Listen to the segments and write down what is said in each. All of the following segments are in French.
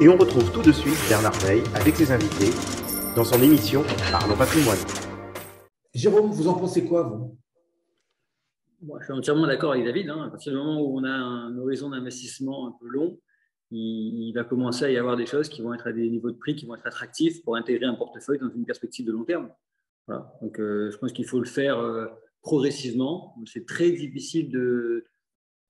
Et on retrouve tout de suite Bernard Veil avec ses invités dans son émission Parlons Patrimoine. Jérôme, vous en pensez quoi, vous? Moi, je suis entièrement d'accord avec David. À partir du moment où on a un horizon d'investissement un peu long, il va commencer à y avoir des choses qui vont être à des niveaux de prix qui vont être attractifs pour intégrer un portefeuille dans une perspective de long terme. Voilà. Donc, je pense qu'il faut le faire progressivement. C'est très difficile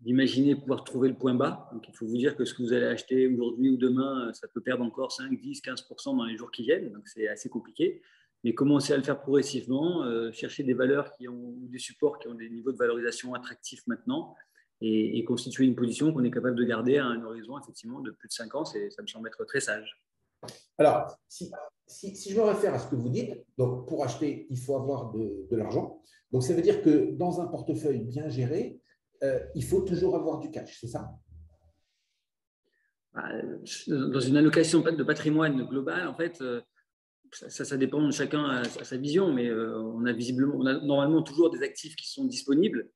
d'imaginer pouvoir trouver le point bas. Donc, il faut vous dire que ce que vous allez acheter aujourd'hui ou demain, ça peut perdre encore 5, 10, 15% dans les jours qui viennent. Donc, c'est assez compliqué. Mais commencer à le faire progressivement, chercher des valeurs ou des supports qui ont des niveaux de valorisation attractifs maintenant et constituer une position qu'on est capable de garder à un horizon effectivement de plus de 5 ans, ça me semble être très sage. Alors, si je me réfère à ce que vous dites, donc pour acheter, il faut avoir de l'argent. Donc, ça veut dire que dans un portefeuille bien géré, il faut toujours avoir du cash, c'est ça? Dans une allocation de patrimoine global, en fait, ça dépend de chacun à sa vision, mais on a normalement toujours des actifs qui sont disponibles,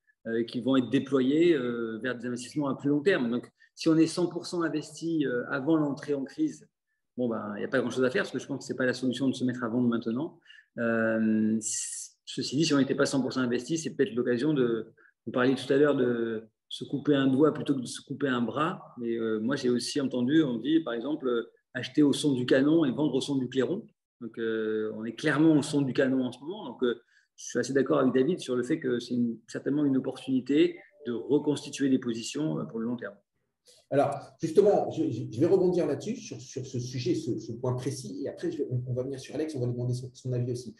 qui vont être déployés vers des investissements à plus long terme. Donc, si on est 100% investi avant l'entrée en crise, bon, il n'y a pas grand-chose à faire parce que je pense que ce n'est pas la solution de se mettre à vendre maintenant. Ceci dit, si on n'était pas 100% investi, c'est peut-être l'occasion vous parliez tout à l'heure de se couper un doigt plutôt que de se couper un bras. Mais moi, j'ai aussi entendu, on dit par exemple, acheter au son du canon et vendre au son du clairon. Donc, on est clairement au son du canon en ce moment. Donc, je suis assez d'accord avec David sur le fait que c'est certainement une opportunité de reconstituer des positions pour le long terme. Alors, justement, je vais rebondir là-dessus, sur ce sujet, ce point précis. Et après, on va venir sur Alex, on va lui demander son avis aussi.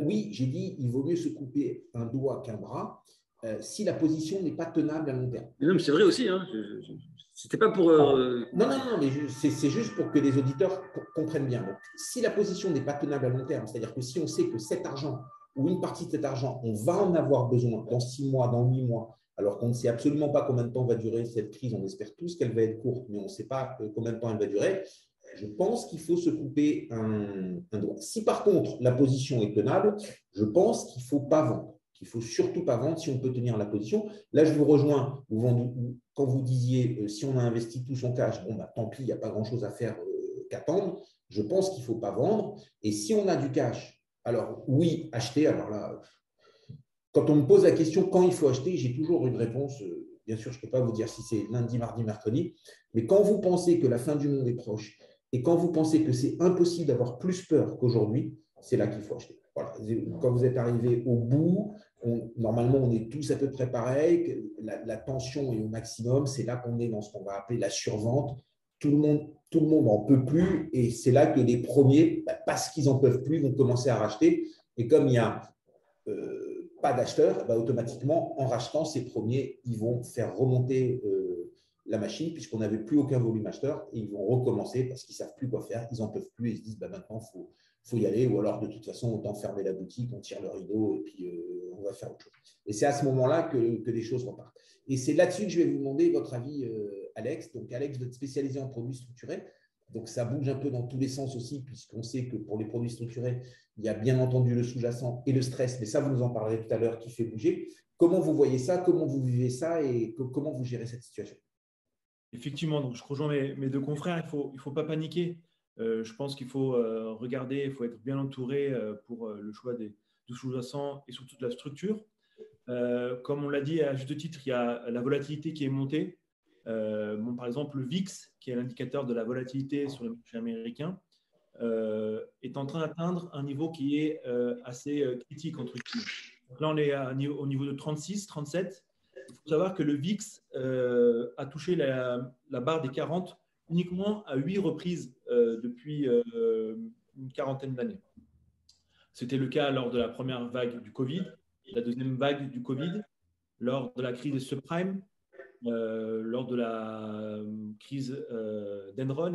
Oui, j'ai dit, il vaut mieux se couper un doigt qu'un bras si la position n'est pas tenable à long terme. Mais non, mais c'est vrai aussi. C'était pas pour… Non, mais c'est juste pour que les auditeurs comprennent bien. Donc, si la position n'est pas tenable à long terme, c'est-à-dire que si on sait que cet argent ou une partie de cet argent, on va en avoir besoin dans 6 mois, dans 8 mois, alors qu'on ne sait absolument pas combien de temps va durer cette crise, on espère tous qu'elle va être courte, mais on ne sait pas combien de temps elle va durer, je pense qu'il faut se couper un doigt. Si par contre la position est tenable, je pense qu'il ne faut pas vendre. Qu'il ne faut surtout pas vendre si on peut tenir la position. Là, je vous rejoins quand vous disiez si on a investi tout son cash, bon, tant pis, il n'y a pas grand-chose à faire qu'attendre. Je pense qu'il ne faut pas vendre. Et si on a du cash, alors oui, acheter. Alors là, quand on me pose la question quand il faut acheter, j'ai toujours une réponse. Bien sûr, je ne peux pas vous dire si c'est lundi, mardi, mercredi. Mais quand vous pensez que la fin du monde est proche et quand vous pensez que c'est impossible d'avoir plus peur qu'aujourd'hui, c'est là qu'il faut acheter. Voilà. Quand vous êtes arrivé au bout, normalement, on est tous à peu près pareil. La tension est au maximum. C'est là qu'on est dans ce qu'on va appeler la survente. Tout le monde n'en peut plus. Et c'est là que les premiers, parce qu'ils n'en peuvent plus, vont commencer à racheter. Et comme il y a pas d'acheteurs, automatiquement, en rachetant, ces premiers, ils vont faire remonter la machine puisqu'on n'avait plus aucun volume acheteur et ils vont recommencer parce qu'ils ne savent plus quoi faire, ils n'en peuvent plus et ils se disent maintenant, il faut y aller ou alors de toute façon, autant fermer la boutique, on tire le rideau et puis on va faire autre chose. Et c'est à ce moment-là que les choses repartent. Et c'est là-dessus que je vais vous demander votre avis, Alex. Donc, Alex, vous êtes spécialisé en produits structurés. Donc, ça bouge un peu dans tous les sens aussi, puisqu'on sait que pour les produits structurés, il y a bien entendu le sous-jacent et le stress, mais ça, vous nous en parlerez tout à l'heure, qui fait bouger. Comment vous voyez ça? Comment vous vivez ça? Et comment vous gérez cette situation? Effectivement, donc je rejoins mes deux confrères. Il faut pas paniquer. Je pense qu'il faut regarder, il faut être bien entouré pour le choix du sous-jacent et surtout de la structure. Comme on l'a dit à juste titre, il y a la volatilité qui est montée. Par exemple, le VIX, qui est l'indicateur de la volatilité sur le marché américain, est en train d'atteindre un niveau qui est assez critique, entre guillemets. Donc là, on est au niveau de 36, 37. Il faut savoir que le VIX a touché la barre des 40 uniquement à 8 reprises depuis une quarantaine d'années. C'était le cas lors de la première vague du Covid, la deuxième vague du Covid, lors de la crise des subprimes, lors de la crise d'Enron,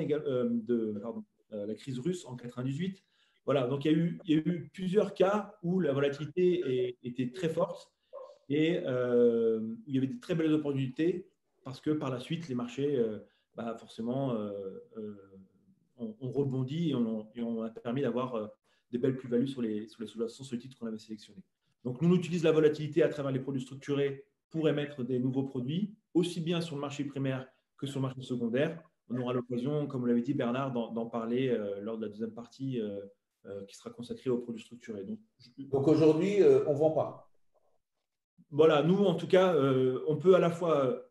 la crise russe en 98. Voilà, donc il y a eu plusieurs cas où la volatilité était très forte et il y avait de très belles opportunités parce que par la suite, les marchés, forcément, ont rebondi et on a permis d'avoir des belles plus-values sur les sous-jacents, sur les titres qu'on avait sélectionnés. Donc, nous, on utilise la volatilité à travers les produits structurés pour émettre des nouveaux produits, aussi bien sur le marché primaire que sur le marché secondaire. on aura l'occasion, comme vous l'avez dit Bernard, d'en parler lors de la deuxième partie qui sera consacrée aux produits structurés. Donc aujourd'hui, on ne vend pas. Voilà, nous, en tout cas, on peut à la fois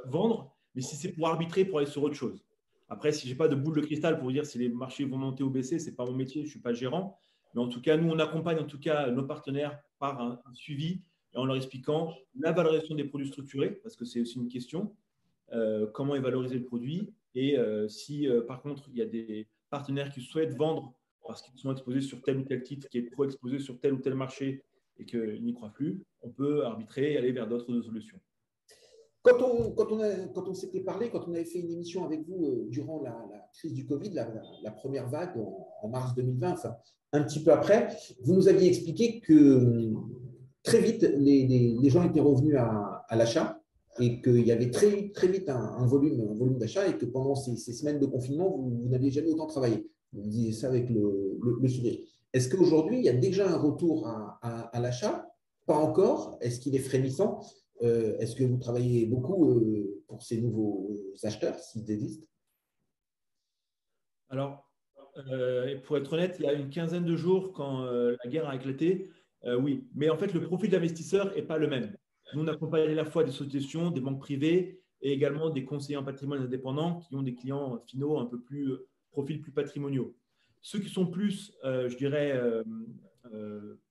vendre, mais si c'est pour arbitrer, pour aller sur autre chose. Après, si je n'ai pas de boule de cristal pour vous dire si les marchés vont monter ou baisser, ce n'est pas mon métier, je ne suis pas gérant. Mais en tout cas, nous, on accompagne en tout cas nos partenaires par un suivi et en leur expliquant la valorisation des produits structurés, parce que c'est aussi une question, comment est valorisé le produit. Et si, par contre, il y a des partenaires qui souhaitent vendre parce qu'ils sont exposés sur tel ou tel titre, qui est trop exposé sur tel ou tel marché et qu'ils n'y croient plus, on peut arbitrer et aller vers d'autres solutions. Quand on s'était parlé, quand on avait fait une émission avec vous durant la crise du Covid, la première vague en mars 2020, enfin, un petit peu après, vous nous aviez expliqué que très vite, les gens étaient revenus à l'achat et qu'il y avait très, très vite un volume d'achat et que pendant ces semaines de confinement, vous n'aviez jamais autant travaillé. Vous disiez ça avec le sourire. Est-ce qu'aujourd'hui, il y a déjà un retour à l'achat? Pas encore. Est-ce qu'il est frémissant? Est-ce que vous travaillez beaucoup pour ces nouveaux acheteurs, s'ils existent? Alors, pour être honnête, il y a une quinzaine de jours, quand la guerre a éclaté, oui. Mais en fait, le profil d'investisseur n'est pas le même. Nous, on accompagne à la fois des sociétés de gestion, des banques privées et également des conseillers en patrimoine indépendants qui ont des clients finaux un peu plus, profils plus patrimoniaux. Ceux qui sont plus, je dirais,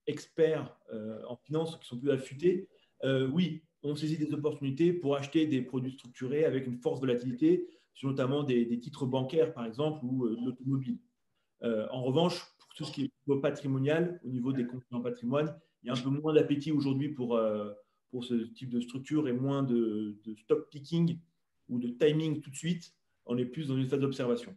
experts en finance, ceux qui sont plus affûtés, oui, on saisit des opportunités pour acheter des produits structurés avec une forte volatilité, sur notamment des titres bancaires, par exemple, ou de l'automobile. En revanche, pour tout ce qui est patrimonial, au niveau des conseillers en patrimoine, il y a un peu moins d'appétit aujourd'hui pour ce type de structure et moins de stock picking ou de timing tout de suite. On est plus dans une phase d'observation.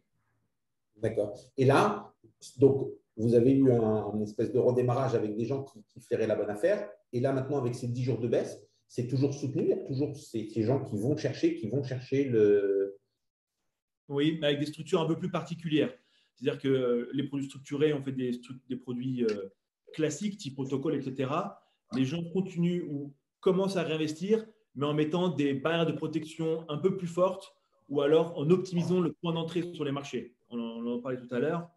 D'accord. Et là, donc, vous avez eu une espèce de redémarrage avec des gens qui feraient la bonne affaire. Et là, maintenant, avec ces 10 jours de baisse, c'est toujours soutenu. Il y a toujours ces gens qui vont chercher le… Oui, mais avec des structures un peu plus particulières. C'est-à-dire que les produits structurés, on fait des produits classiques, type protocole, etc. Les gens continuent ou commencent à réinvestir, mais en mettant des barrières de protection un peu plus fortes ou alors en optimisant le point d'entrée sur les marchés. On en parlait tout à l'heure.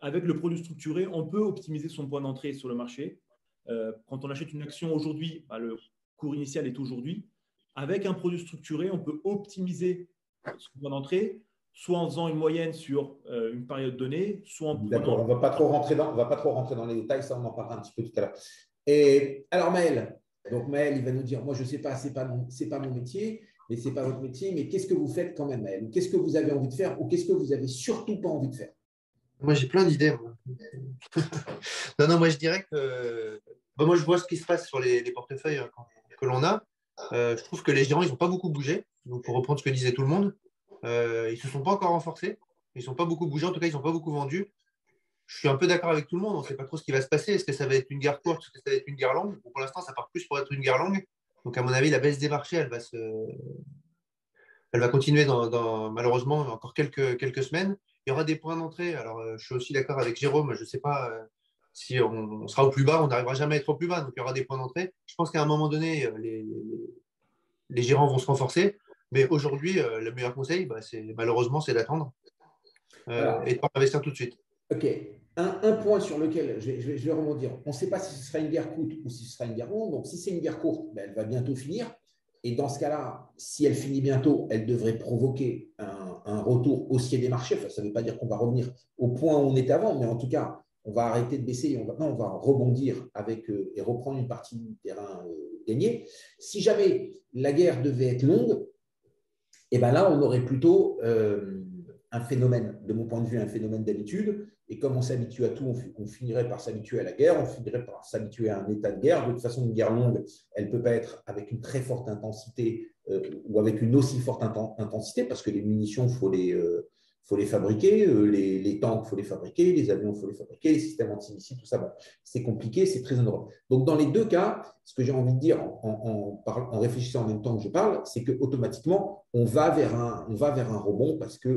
Avec le produit structuré, on peut optimiser son point d'entrée sur le marché. Quand on achète une action aujourd'hui, le cours initial est aujourd'hui. Avec un produit structuré, on peut optimiser son point d'entrée, soit en faisant une moyenne sur une période donnée, soit en prenant… D'accord, on ne va pas trop rentrer dans les détails, ça on en parlera un petit peu tout à l'heure. Et alors Maël, il va nous dire, moi je ne sais pas, ce n'est pas mon métier, mais ce n'est pas votre métier, mais qu'est-ce que vous faites quand même Maël? Qu'est-ce que vous avez envie de faire ou qu'est-ce que vous avez surtout pas envie de faire? Moi, j'ai plein d'idées. Non, moi, je dirais que moi, je vois ce qui se passe sur les portefeuilles que l'on a. Je trouve que les gérants, ils n'ont pas beaucoup bougé. Donc, pour reprendre ce que disait tout le monde, ils ne se sont pas encore renforcés. Ils n'ont pas beaucoup bougé. En tout cas, ils n'ont pas beaucoup vendu. Je suis un peu d'accord avec tout le monde. On ne sait pas trop ce qui va se passer. Est-ce que ça va être une guerre courte? Est-ce que ça va être une guerre longue? Pour l'instant, ça part plus pour être une guerre longue. Donc, à mon avis, la baisse des marchés, elle va continuer malheureusement encore quelques semaines. Il y aura des points d'entrée. Alors, je suis aussi d'accord avec Jérôme. Je ne sais pas si on sera au plus bas. On n'arrivera jamais à être au plus bas. Donc, il y aura des points d'entrée. Je pense qu'à un moment donné, les gérants vont se renforcer. Mais aujourd'hui, le meilleur conseil, malheureusement, c'est d'attendre et de ne pas investir tout de suite. Ok. Un point sur lequel je vais rebondir. On ne sait pas si ce sera une guerre courte ou si ce sera une guerre longue. Donc, si c'est une guerre courte, elle va bientôt finir. Et dans ce cas-là, si elle finit bientôt, elle devrait provoquer un retour haussier des marchés. Enfin, ça ne veut pas dire qu'on va revenir au point où on était avant, mais en tout cas, on va arrêter de baisser et on va rebondir et reprendre une partie du terrain gagné. Si jamais la guerre devait être longue, et bien là, on aurait plutôt un phénomène, de mon point de vue, un phénomène d'habitude. Et comme on s'habitue à tout, on finirait par s'habituer à la guerre, on finirait par s'habituer à un état de guerre. De toute façon, une guerre longue, elle ne peut pas être avec une très forte intensité ou avec une aussi forte intensité, parce que les munitions, il faut les fabriquer, les tanks, il faut les fabriquer, les avions, il faut les fabriquer, les systèmes anti-missiles, tout ça, c'est compliqué, c'est très onéreux. Donc, dans les deux cas, ce que j'ai envie de dire en réfléchissant en même temps que je parle, c'est qu'automatiquement, on va vers un rebond parce que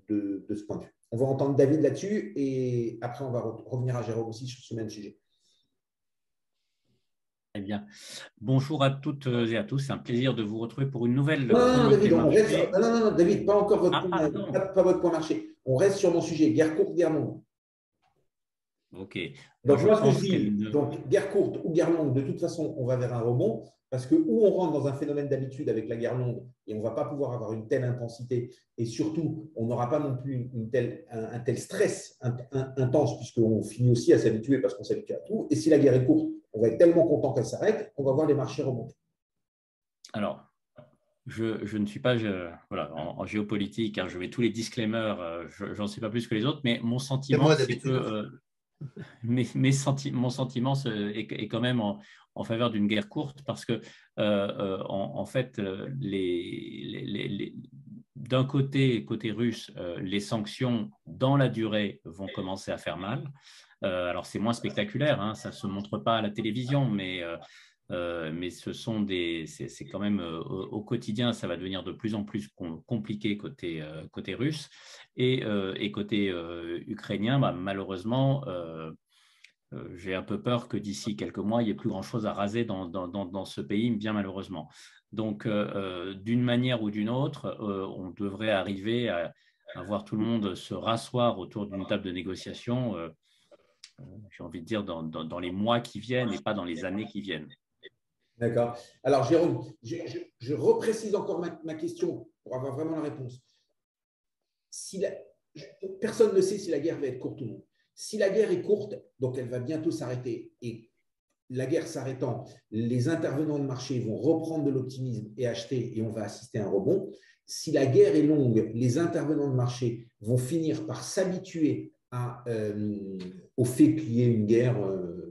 de ce point de vue. On va entendre David là-dessus et après, on va revenir à Jérôme aussi sur ce même sujet. Très bien. Bonjour à toutes et à tous. C'est un plaisir de vous retrouver pour une nouvelle Non, non, non, chronique David, des on reste marchés. non, David, pas encore votre Ah, point, pardon. pas votre point marché. On reste sur mon sujet, guerre courte, guerre longue. OK. Moi, Donc, je moi, ce que je pense dis, qu'elle ne… donc, guerre courte ou guerre longue, de toute façon, on va vers un rebond, parce que où on rentre dans un phénomène d'habitude avec la guerre longue, et on ne va pas pouvoir avoir une telle intensité, et surtout, on n'aura pas non plus un tel stress intense, puisqu'on finit aussi à s'habituer, parce qu'on s'habitue à tout, et si la guerre est courte, on va être tellement content qu'elle s'arrête, qu'on va voir les marchés remonter. Alors, je ne suis pas voilà, en géopolitique, hein, je mets tous les disclaimers, j'en sais pas plus que les autres, mais mon C'est sentiment, moi c'est que d'habitude. mon sentiment est quand même en faveur d'une guerre courte parce que, en fait, d'un côté russe, les sanctions dans la durée vont commencer à faire mal. Alors, c'est moins spectaculaire, hein, ça ne se montre pas à la télévision, mais c'est quand même au quotidien, ça va devenir de plus en plus compliqué côté russe. Et côté ukrainien, bah, malheureusement, j'ai un peu peur que d'ici quelques mois, il n'y ait plus grand-chose à raser dans ce pays, bien malheureusement. Donc, d'une manière ou d'une autre, on devrait arriver à voir tout le monde se rasseoir autour d'une table de négociation, j'ai envie de dire, dans les mois qui viennent et pas dans les années qui viennent. D'accord. Alors, Jérôme, je reprécise encore ma question pour avoir vraiment la réponse. Personne ne sait si la guerre va être courte ou non. Si la guerre est courte, donc elle va bientôt s'arrêter, et la guerre s'arrêtant, les intervenants de marché vont reprendre de l'optimisme et acheter, et on va assister à un rebond. Si la guerre est longue, les intervenants de marché vont finir par s'habituer au fait qu'il y ait une guerre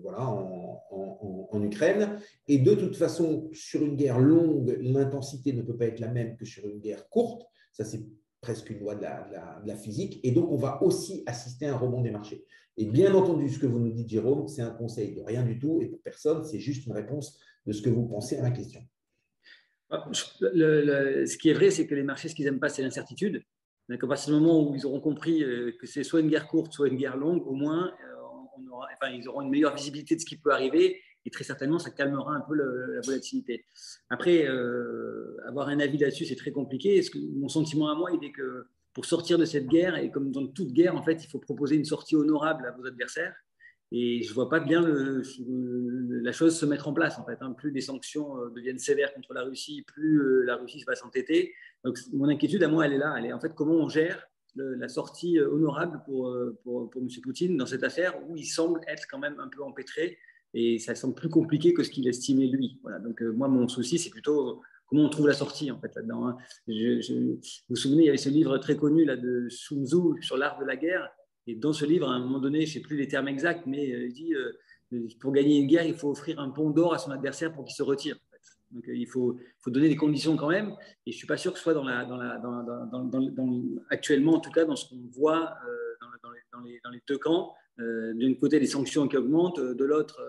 voilà, en Ukraine. Et de toute façon, sur une guerre longue, l'intensité ne peut pas être la même que sur une guerre courte. Ça, c'est presque une loi de la physique. Et donc, on va aussi assister à un rebond des marchés. Et bien entendu, ce que vous nous dites, Jérôme, c'est un conseil de rien du tout. Et pour personne, c'est juste une réponse de ce que vous pensez à ma question. Ce qui est vrai, c'est que les marchés, ce qu'ils n'aiment pas, c'est l'incertitude. Donc, à partir du moment où ils auront compris que c'est soit une guerre courte, soit une guerre longue, au moins, ils auront une meilleure visibilité de ce qui peut arriver et très certainement, ça calmera un peu la volatilité. Après, avoir un avis là-dessus, c'est très compliqué. Mon sentiment à moi, il est que pour sortir de cette guerre, et comme dans toute guerre, en fait, il faut proposer une sortie honorable à vos adversaires. Et je ne vois pas bien la chose se mettre en place, en fait. Hein. Plus les sanctions deviennent sévères contre la Russie, plus la Russie va s'entêter. Donc, mon inquiétude, à moi, elle est là. Elle est en fait comment on gère la sortie honorable pour M. Poutine dans cette affaire où il semble être quand même un peu empêtré et ça semble plus compliqué que ce qu'il estimait lui. Voilà. Donc, moi, mon souci, c'est plutôt comment on trouve la sortie, en fait, là-dedans. Hein. Vous vous souvenez, il y avait ce livre très connu là, de Sun Tzu sur l'art de la guerre. Et dans ce livre, à un moment donné, je ne sais plus les termes exacts, mais il dit pour gagner une guerre, il faut offrir un pont d'or à son adversaire pour qu'il se retire. En fait. Donc il faut donner des conditions quand même. Et je ne suis pas sûr que ce soit actuellement, en tout cas, dans ce qu'on voit dans les deux camps. D'un côté, les sanctions qui augmentent, de l'autre,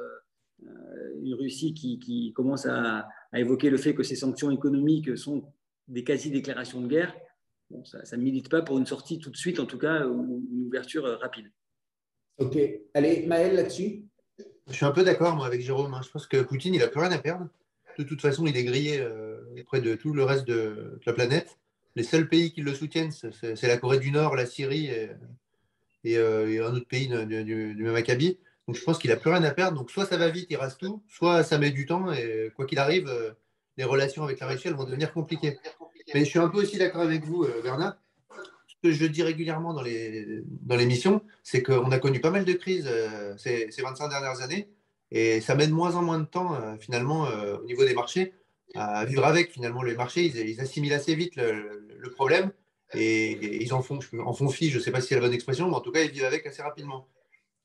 une Russie qui commence à évoquer le fait que ces sanctions économiques sont des quasi-déclarations de guerre. Bon, ça ne milite pas pour une sortie tout de suite, en tout cas, ou une ouverture rapide. OK. Allez, Maël, là-dessus. Je suis un peu d'accord, moi, avec Jérôme. Hein. Je pense que Poutine, il n'a plus rien à perdre. De toute façon, il est grillé auprès de tout le reste de la planète. Les seuls pays qui le soutiennent, c'est la Corée du Nord, la Syrie et un autre pays du même acabit. Donc, je pense qu'il n'a plus rien à perdre. Donc, soit ça va vite, il rase tout, soit ça met du temps. Et quoi qu'il arrive, les relations avec la Russie, elles vont devenir compliquées. Mais je suis un peu aussi d'accord avec vous, Bernard. Ce que je dis régulièrement dans l'émission, c'est qu'on a connu pas mal de crises ces 25 dernières années. Et ça met de moins en moins de temps, finalement, au niveau des marchés, à vivre avec. Finalement, les marchés, ils assimilent assez vite le problème et ils en font fi. Je ne sais pas si c'est la bonne expression, mais en tout cas, ils vivent avec assez rapidement.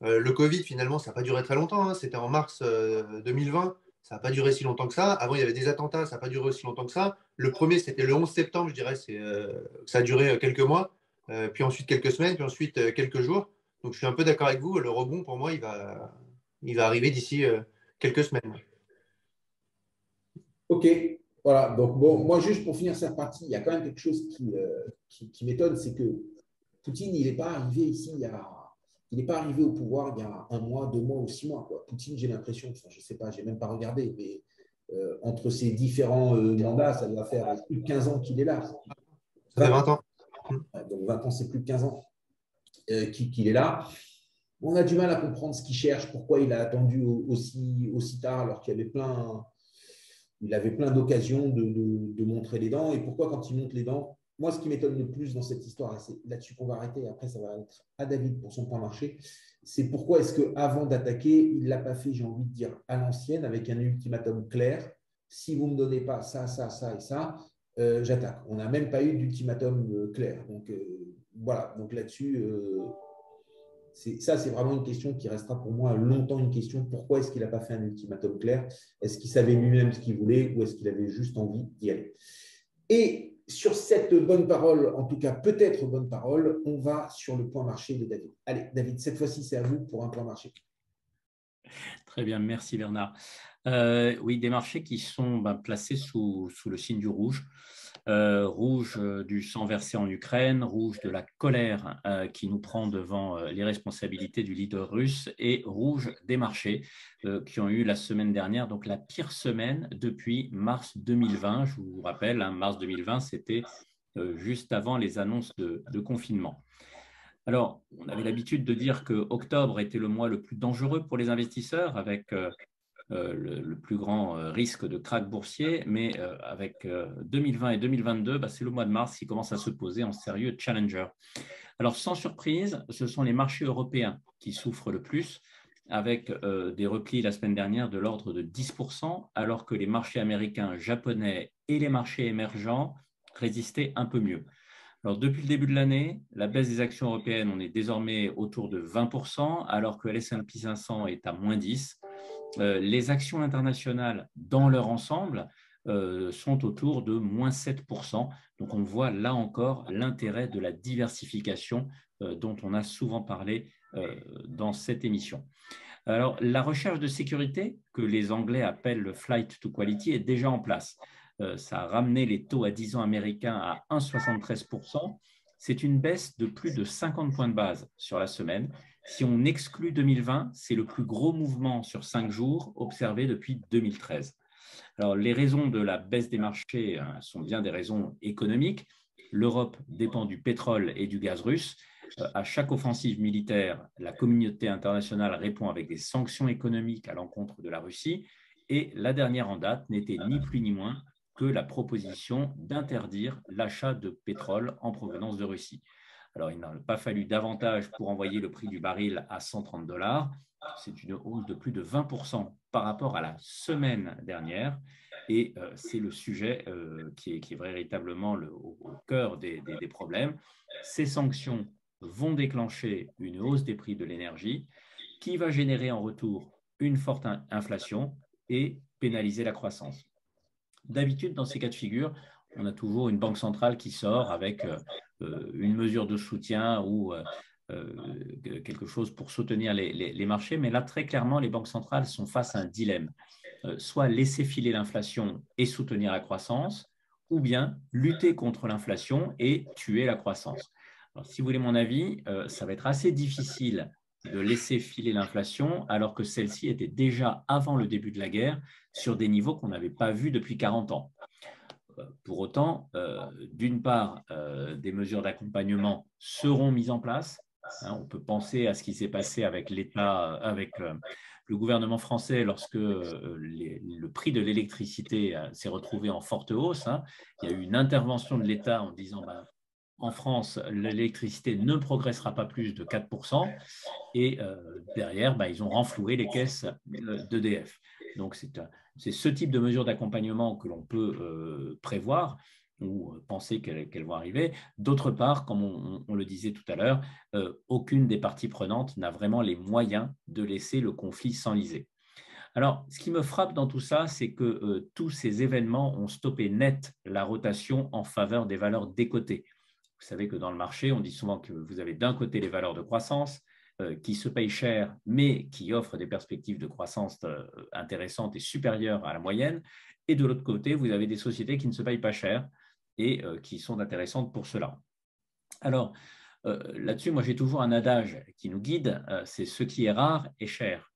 Le Covid, finalement, ça n'a pas duré très longtemps. Hein. C'était en mars 2020. Ça n'a pas duré si longtemps que ça. Avant, il y avait des attentats. Ça n'a pas duré aussi longtemps que ça. Le premier, c'était le 11 septembre, je dirais. Ça a duré quelques mois. Puis ensuite quelques semaines. Puis ensuite quelques jours. Donc, je suis un peu d'accord avec vous. Le rebond, pour moi, il va arriver d'ici quelques semaines. OK. Voilà. Donc, bon, moi, juste pour finir cette partie, il y a quand même quelque chose qui m'étonne, c'est que Poutine, il n'est pas arrivé ici il n'est pas arrivé au pouvoir il y a 1 mois, 2 mois ou 6 mois. Quoi. Poutine, j'ai l'impression, enfin, je ne sais pas, je n'ai même pas regardé, mais entre ces différents mandats, ça doit faire plus de 15 ans qu'il est là. Ça fait 20 ans. Donc 20 ans, c'est plus de 15 ans qu'il est là. On a du mal à comprendre ce qu'il cherche, pourquoi il a attendu aussi tard alors qu'il il avait plein d'occasions de montrer les dents. Et pourquoi quand il montre les dents, moi, ce qui m'étonne le plus dans cette histoire, et c'est là-dessus qu'on va arrêter, après ça va être à David pour son point marché, c'est pourquoi est-ce qu'avant d'attaquer, il ne l'a pas fait, j'ai envie de dire, à l'ancienne, avec un ultimatum clair. Si vous ne me donnez pas ça, ça, ça et ça, j'attaque. On n'a même pas eu d'ultimatum clair. Donc voilà, donc là-dessus, ça, c'est vraiment une question qui restera pour moi longtemps une question. Pourquoi est-ce qu'il n'a pas fait un ultimatum clair? Est-ce qu'il savait lui-même ce qu'il voulait ou est-ce qu'il avait juste envie d'y aller? Et sur cette bonne parole, en tout cas peut-être bonne parole, on va sur le point marché de David. Allez, David, cette fois-ci, c'est à vous pour un point marché. Très bien, merci Bernard. Oui, des marchés qui sont placés sous le signe du rouge. Rouge du sang versé en Ukraine, rouge de la colère qui nous prend devant les responsabilités du leader russe et rouge des marchés qui ont eu la semaine dernière, donc la pire semaine depuis mars 2020. Je vous rappelle, hein, mars 2020, c'était juste avant les annonces de confinement. Alors, on avait l'habitude de dire que octobre était le mois le plus dangereux pour les investisseurs avec le plus grand risque de krach boursier, mais avec 2020 et 2022, c'est le mois de mars qui commence à se poser en sérieux challenger. Alors, sans surprise, ce sont les marchés européens qui souffrent le plus, avec des replis la semaine dernière de l'ordre de 10%, alors que les marchés américains, japonais et les marchés émergents résistaient un peu mieux. Alors, depuis le début de l'année, la baisse des actions européennes, on est désormais autour de 20%, alors que le S&P 500 est à moins 10%. Les actions internationales dans leur ensemble sont autour de moins 7%. Donc, on voit là encore l'intérêt de la diversification dont on a souvent parlé dans cette émission. Alors, la recherche de sécurité, que les Anglais appellent le flight to quality, est déjà en place. Ça a ramené les taux à 10 ans américains à 1,73%. C'est une baisse de plus de 50 points de base sur la semaine. Si on exclut 2020, c'est le plus gros mouvement sur 5 jours observé depuis 2013. Alors, les raisons de la baisse des marchés sont bien des raisons économiques. L'Europe dépend du pétrole et du gaz russe. À chaque offensive militaire, la communauté internationale répond avec des sanctions économiques à l'encontre de la Russie. Et la dernière en date n'était ni plus ni moins que la proposition d'interdire l'achat de pétrole en provenance de Russie. Alors, il n'a pas fallu davantage pour envoyer le prix du baril à $130. C'est une hausse de plus de 20% par rapport à la semaine dernière. Et c'est le sujet qui est véritablement au cœur des problèmes. Ces sanctions vont déclencher une hausse des prix de l'énergie qui va générer en retour une forte inflation et pénaliser la croissance. D'habitude, dans ces cas de figure, on a toujours une banque centrale qui sort avec une mesure de soutien ou quelque chose pour soutenir les marchés. Mais là, très clairement, les banques centrales sont face à un dilemme. Soit laisser filer l'inflation et soutenir la croissance, ou bien lutter contre l'inflation et tuer la croissance. Alors, si vous voulez mon avis, ça va être assez difficile de laisser filer l'inflation alors que celle-ci était déjà, avant le début de la guerre, sur des niveaux qu'on n'avait pas vus depuis 40 ans. Pour autant, d'une part, des mesures d'accompagnement seront mises en place. On peut penser à ce qui s'est passé avec l'État, avec le gouvernement français lorsque le prix de l'électricité s'est retrouvé en forte hausse. Il y a eu une intervention de l'État en disant en France, l'électricité ne progressera pas plus de 4%. Et derrière, ils ont renfloué les caisses d'EDF. Donc, c'est ce type de mesures d'accompagnement que l'on peut prévoir ou penser qu'elles vont arriver. D'autre part, comme on le disait tout à l'heure, aucune des parties prenantes n'a vraiment les moyens de laisser le conflit s'enliser. Alors, ce qui me frappe dans tout ça, c'est que tous ces événements ont stoppé net la rotation en faveur des valeurs décotées. Vous savez que dans le marché, on dit souvent que vous avez d'un côté les valeurs de croissance qui se payent cher, mais qui offrent des perspectives de croissance intéressantes et supérieures à la moyenne. Et de l'autre côté, vous avez des sociétés qui ne se payent pas cher et qui sont intéressantes pour cela. Alors, Là-dessus, moi, j'ai toujours un adage qui nous guide, c'est ce qui est rare est cher.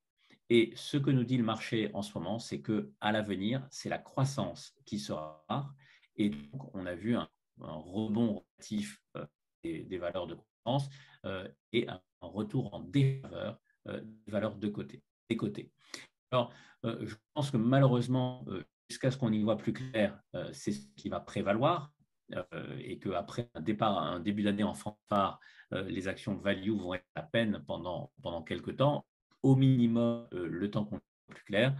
Et ce que nous dit le marché en ce moment, c'est qu'à l'avenir, c'est la croissance qui sera rare. Et donc, on a vu un rebond relatif des valeurs de croissance et un retour en défaveur des valeurs des côtés. Alors, je pense que malheureusement, jusqu'à ce qu'on y voit plus clair, c'est ce qui va prévaloir et qu'après un début d'année en fanfare, les actions value vont être à peine pendant quelques temps, au minimum le temps qu'on est plus clair.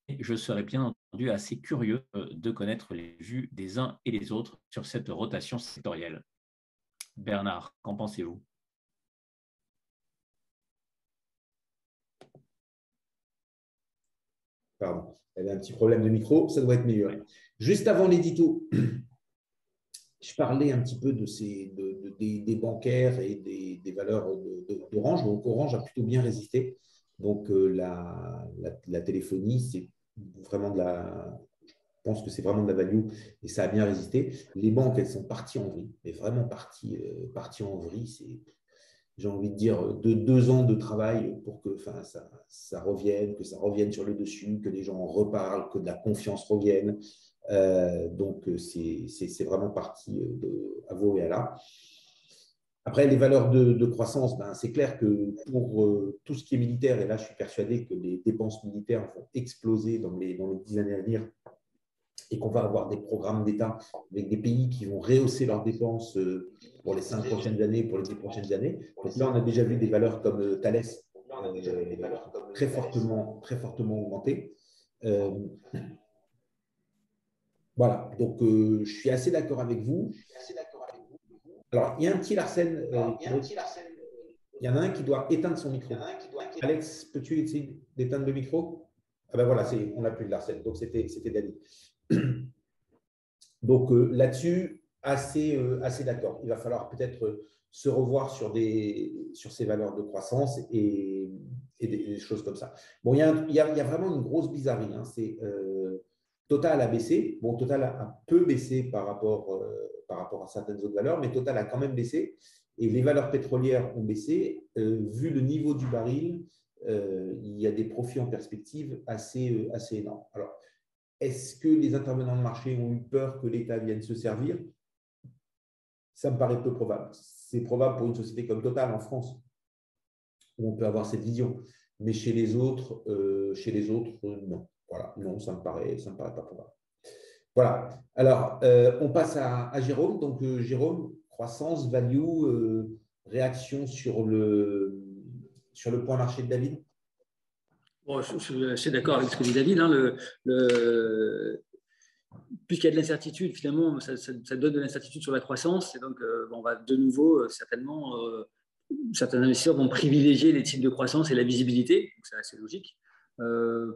Et je serais bien entendu assez curieux de connaître les vues des uns et des autres sur cette rotation sectorielle. Bernard, qu'en pensez-vous? Pardon, il y avait un petit problème de micro, ça doit être meilleur. Juste avant l'édito, je parlais un petit peu des bancaires et des valeurs d'Orange. Donc, Orange a plutôt bien résisté. Donc, la téléphonie, c'est vraiment je pense que c'est vraiment de la value et ça a bien résisté. Les banques, elles sont parties en vrille, mais vraiment parties en vrille. J'ai envie de dire, de 2 ans de travail pour que ça revienne sur le dessus, que les gens en reparlent, que de la confiance revienne. Donc, c'est vraiment parti à veau et à l'à. Après, les valeurs de croissance, c'est clair que pour tout ce qui est militaire, et là, je suis persuadé que les dépenses militaires vont exploser dans les 10 années à venir et qu'on va avoir des programmes d'État avec des pays qui vont rehausser leurs dépenses pour les 5 prochaines années, pour les 10 prochaines années. Donc là, on a déjà vu des valeurs comme Thales très fortement augmenter. Voilà, donc je suis assez d'accord avec vous. Alors, il y a un petit Larsen. Il y en a un qui doit éteindre son micro. Alex, peux-tu essayer d'éteindre le micro? Ah ben voilà, on n'a plus de Larsen, donc c'était Dani. Donc là-dessus, assez d'accord. Il va falloir peut-être se revoir sur ces valeurs de croissance et des choses comme ça. Bon, il y a vraiment une grosse bizarrerie. Hein. C'est Total a baissé. Bon, Total a peu baissé par rapport à certaines autres valeurs, mais Total a quand même baissé. Et les valeurs pétrolières ont baissé. Vu le niveau du baril, il y a des profits en perspective assez énormes. Alors, est-ce que les intervenants de marché ont eu peur que l'État vienne se servir? Ça me paraît peu probable. C'est probable pour une société comme Total en France, où on peut avoir cette vision. Mais chez les autres, non. Voilà, non, ça me paraît pas probable. Voilà. Alors, on passe à Jérôme. Donc, Jérôme, croissance, value, réaction sur le point marché de David? Bon, je suis assez d'accord avec ce que dit David. Hein, puisqu'il y a de l'incertitude, finalement, ça donne de l'incertitude sur la croissance. Et donc, on va de nouveau, certainement, certains investisseurs vont privilégier les types de croissance et la visibilité. C'est assez logique.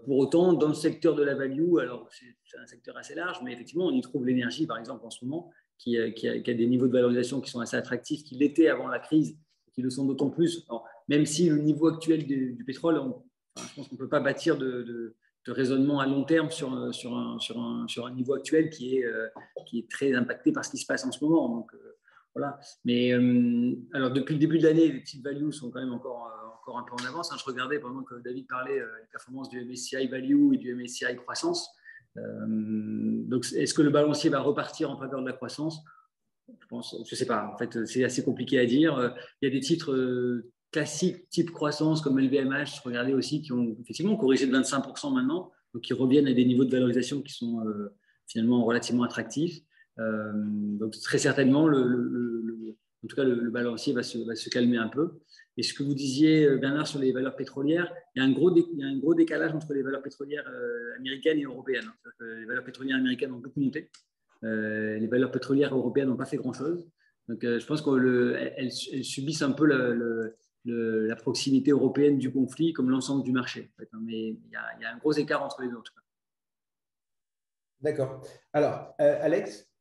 Pour autant, dans le secteur de la value, alors c'est un secteur assez large, mais effectivement, on y trouve l'énergie, par exemple, en ce moment, qui a des niveaux de valorisation qui sont assez attractifs, qui l'étaient avant la crise, qui le sont d'autant plus. Alors, même si le niveau actuel du pétrole, je pense qu'on ne peut pas bâtir de raisonnement à long terme sur un niveau actuel qui est très impacté par ce qui se passe en ce moment. Donc, voilà. Mais alors, depuis le début de l'année, les petites values sont quand même encore un peu en avance. Hein. Je regardais pendant que David parlait les performances du MSCI Value et du MSCI Croissance. Donc, est-ce que le balancier va repartir en faveur de la croissance? Je ne sais pas. En fait, c'est assez compliqué à dire. Il y a des titres classiques type croissance comme LVMH, je regardais aussi, qui ont effectivement corrigé de 25% maintenant, donc qui reviennent à des niveaux de valorisation qui sont finalement relativement attractifs. Donc très certainement, en tout cas, le balancier va se calmer un peu. Et ce que vous disiez, Bernard, sur les valeurs pétrolières, il y a un gros décalage entre les valeurs pétrolières américaines et européennes. Les valeurs pétrolières américaines ont beaucoup monté. Les valeurs pétrolières européennes n'ont pas fait grand-chose. Donc, je pense qu'elles subissent un peu la proximité européenne du conflit comme l'ensemble du marché. En fait. Mais il y a un gros écart entre les deux. D'accord. Alors, Alex?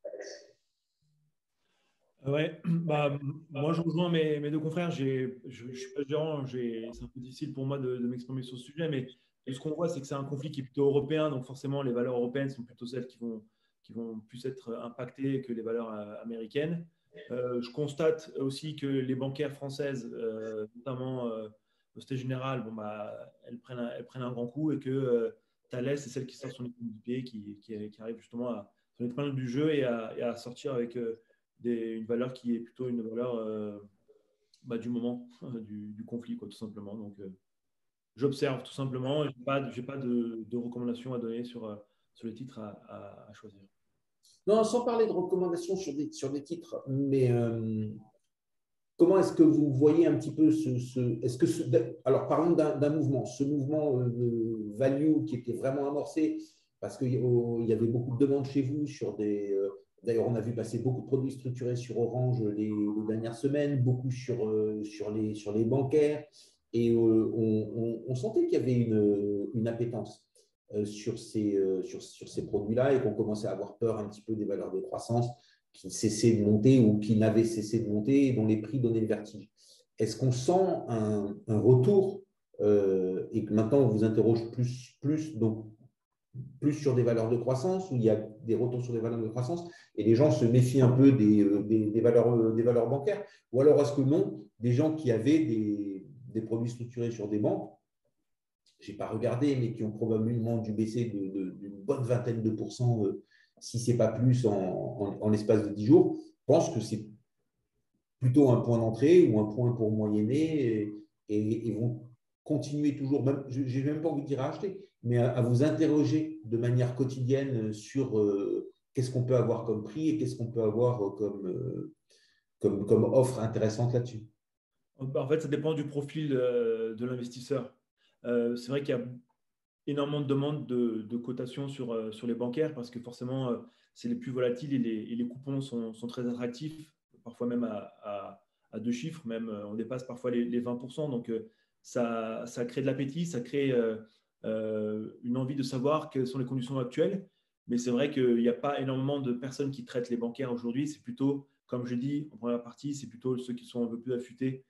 Ouais, moi je rejoins mes deux confrères. Je ne suis pas gérant, c'est un peu difficile pour moi de m'exprimer sur ce sujet, mais ce qu'on voit, c'est que c'est un conflit qui est plutôt européen, donc forcément les valeurs européennes sont plutôt celles qui vont plus être impactées que les valeurs américaines. Je constate aussi que les bancaires françaises, notamment Société Générale, bon, bah, elles prennent un grand coup et que Thales, c'est celle qui sort son épingle du pied, qui arrive justement à son épingle du jeu et à sortir avec une valeur qui est plutôt une valeur bah, du moment, du conflit, quoi, tout simplement. Donc, j'observe tout simplement. Je n'ai pas de recommandations à donner sur les titres à choisir. Non, sans parler de recommandations sur des titres, mais comment est-ce que vous voyez un petit peu alors, parlons d'un mouvement. Ce mouvement value qui était vraiment amorcé, parce qu'il y avait beaucoup de demandes chez vous sur des… D'ailleurs, on a vu passer beaucoup de produits structurés sur Orange les dernières semaines, beaucoup sur les bancaires, et on sentait qu'il y avait une appétence sur ces produits-là et qu'on commençait à avoir peur un petit peu des valeurs de croissance qui cessaient de monter ou qui n'avaient cessé de monter et dont les prix donnaient le vertige. Est-ce qu'on sent un retour et que maintenant on vous interroge plus sur des valeurs de croissance, où il y a des retours sur des valeurs de croissance et les gens se méfient un peu des valeurs bancaires? Ou alors est-ce que non, des gens qui avaient des produits structurés sur des banques, je n'ai pas regardé, mais qui ont probablement dû baisser d'une bonne vingtaine de pourcents, si ce n'est pas plus, en l'espace de 10 jours, pensent que c'est plutôt un point d'entrée ou un point pour moyenner et vont continuer toujours, même, je n'ai même pas envie de dire à acheter, mais à vous interroger de manière quotidienne sur qu'est-ce qu'on peut avoir comme prix et qu'est-ce qu'on peut avoir comme offre intéressante là-dessus. En fait, ça dépend du profil de l'investisseur. C'est vrai qu'il y a énormément de demandes de cotation sur les bancaires parce que forcément, c'est les plus volatiles et les coupons sont très attractifs, parfois même à deux chiffres, même on dépasse parfois les 20%. Donc, ça crée de l'appétit, ça crée une envie de savoir quelles sont les conditions actuelles. Mais c'est vrai qu'il n'y a pas énormément de personnes qui traitent les bancaires aujourd'hui. C'est plutôt, comme je dis en première partie, c'est plutôt ceux qui sont un peu plus affûtés,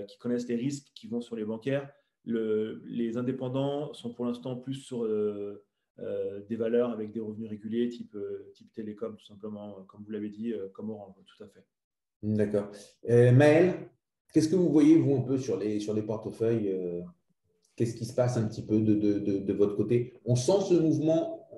qui connaissent les risques, qui vont sur les bancaires. Les indépendants sont pour l'instant plus sur des valeurs avec des revenus réguliers, type télécom, tout simplement, comme vous l'avez dit, comme Orange, tout à fait. D'accord. Maël, qu'est-ce que vous voyez, vous, un peu sur les portefeuilles qu'est-ce qui se passe un petit peu de votre côté? On sent ce mouvement.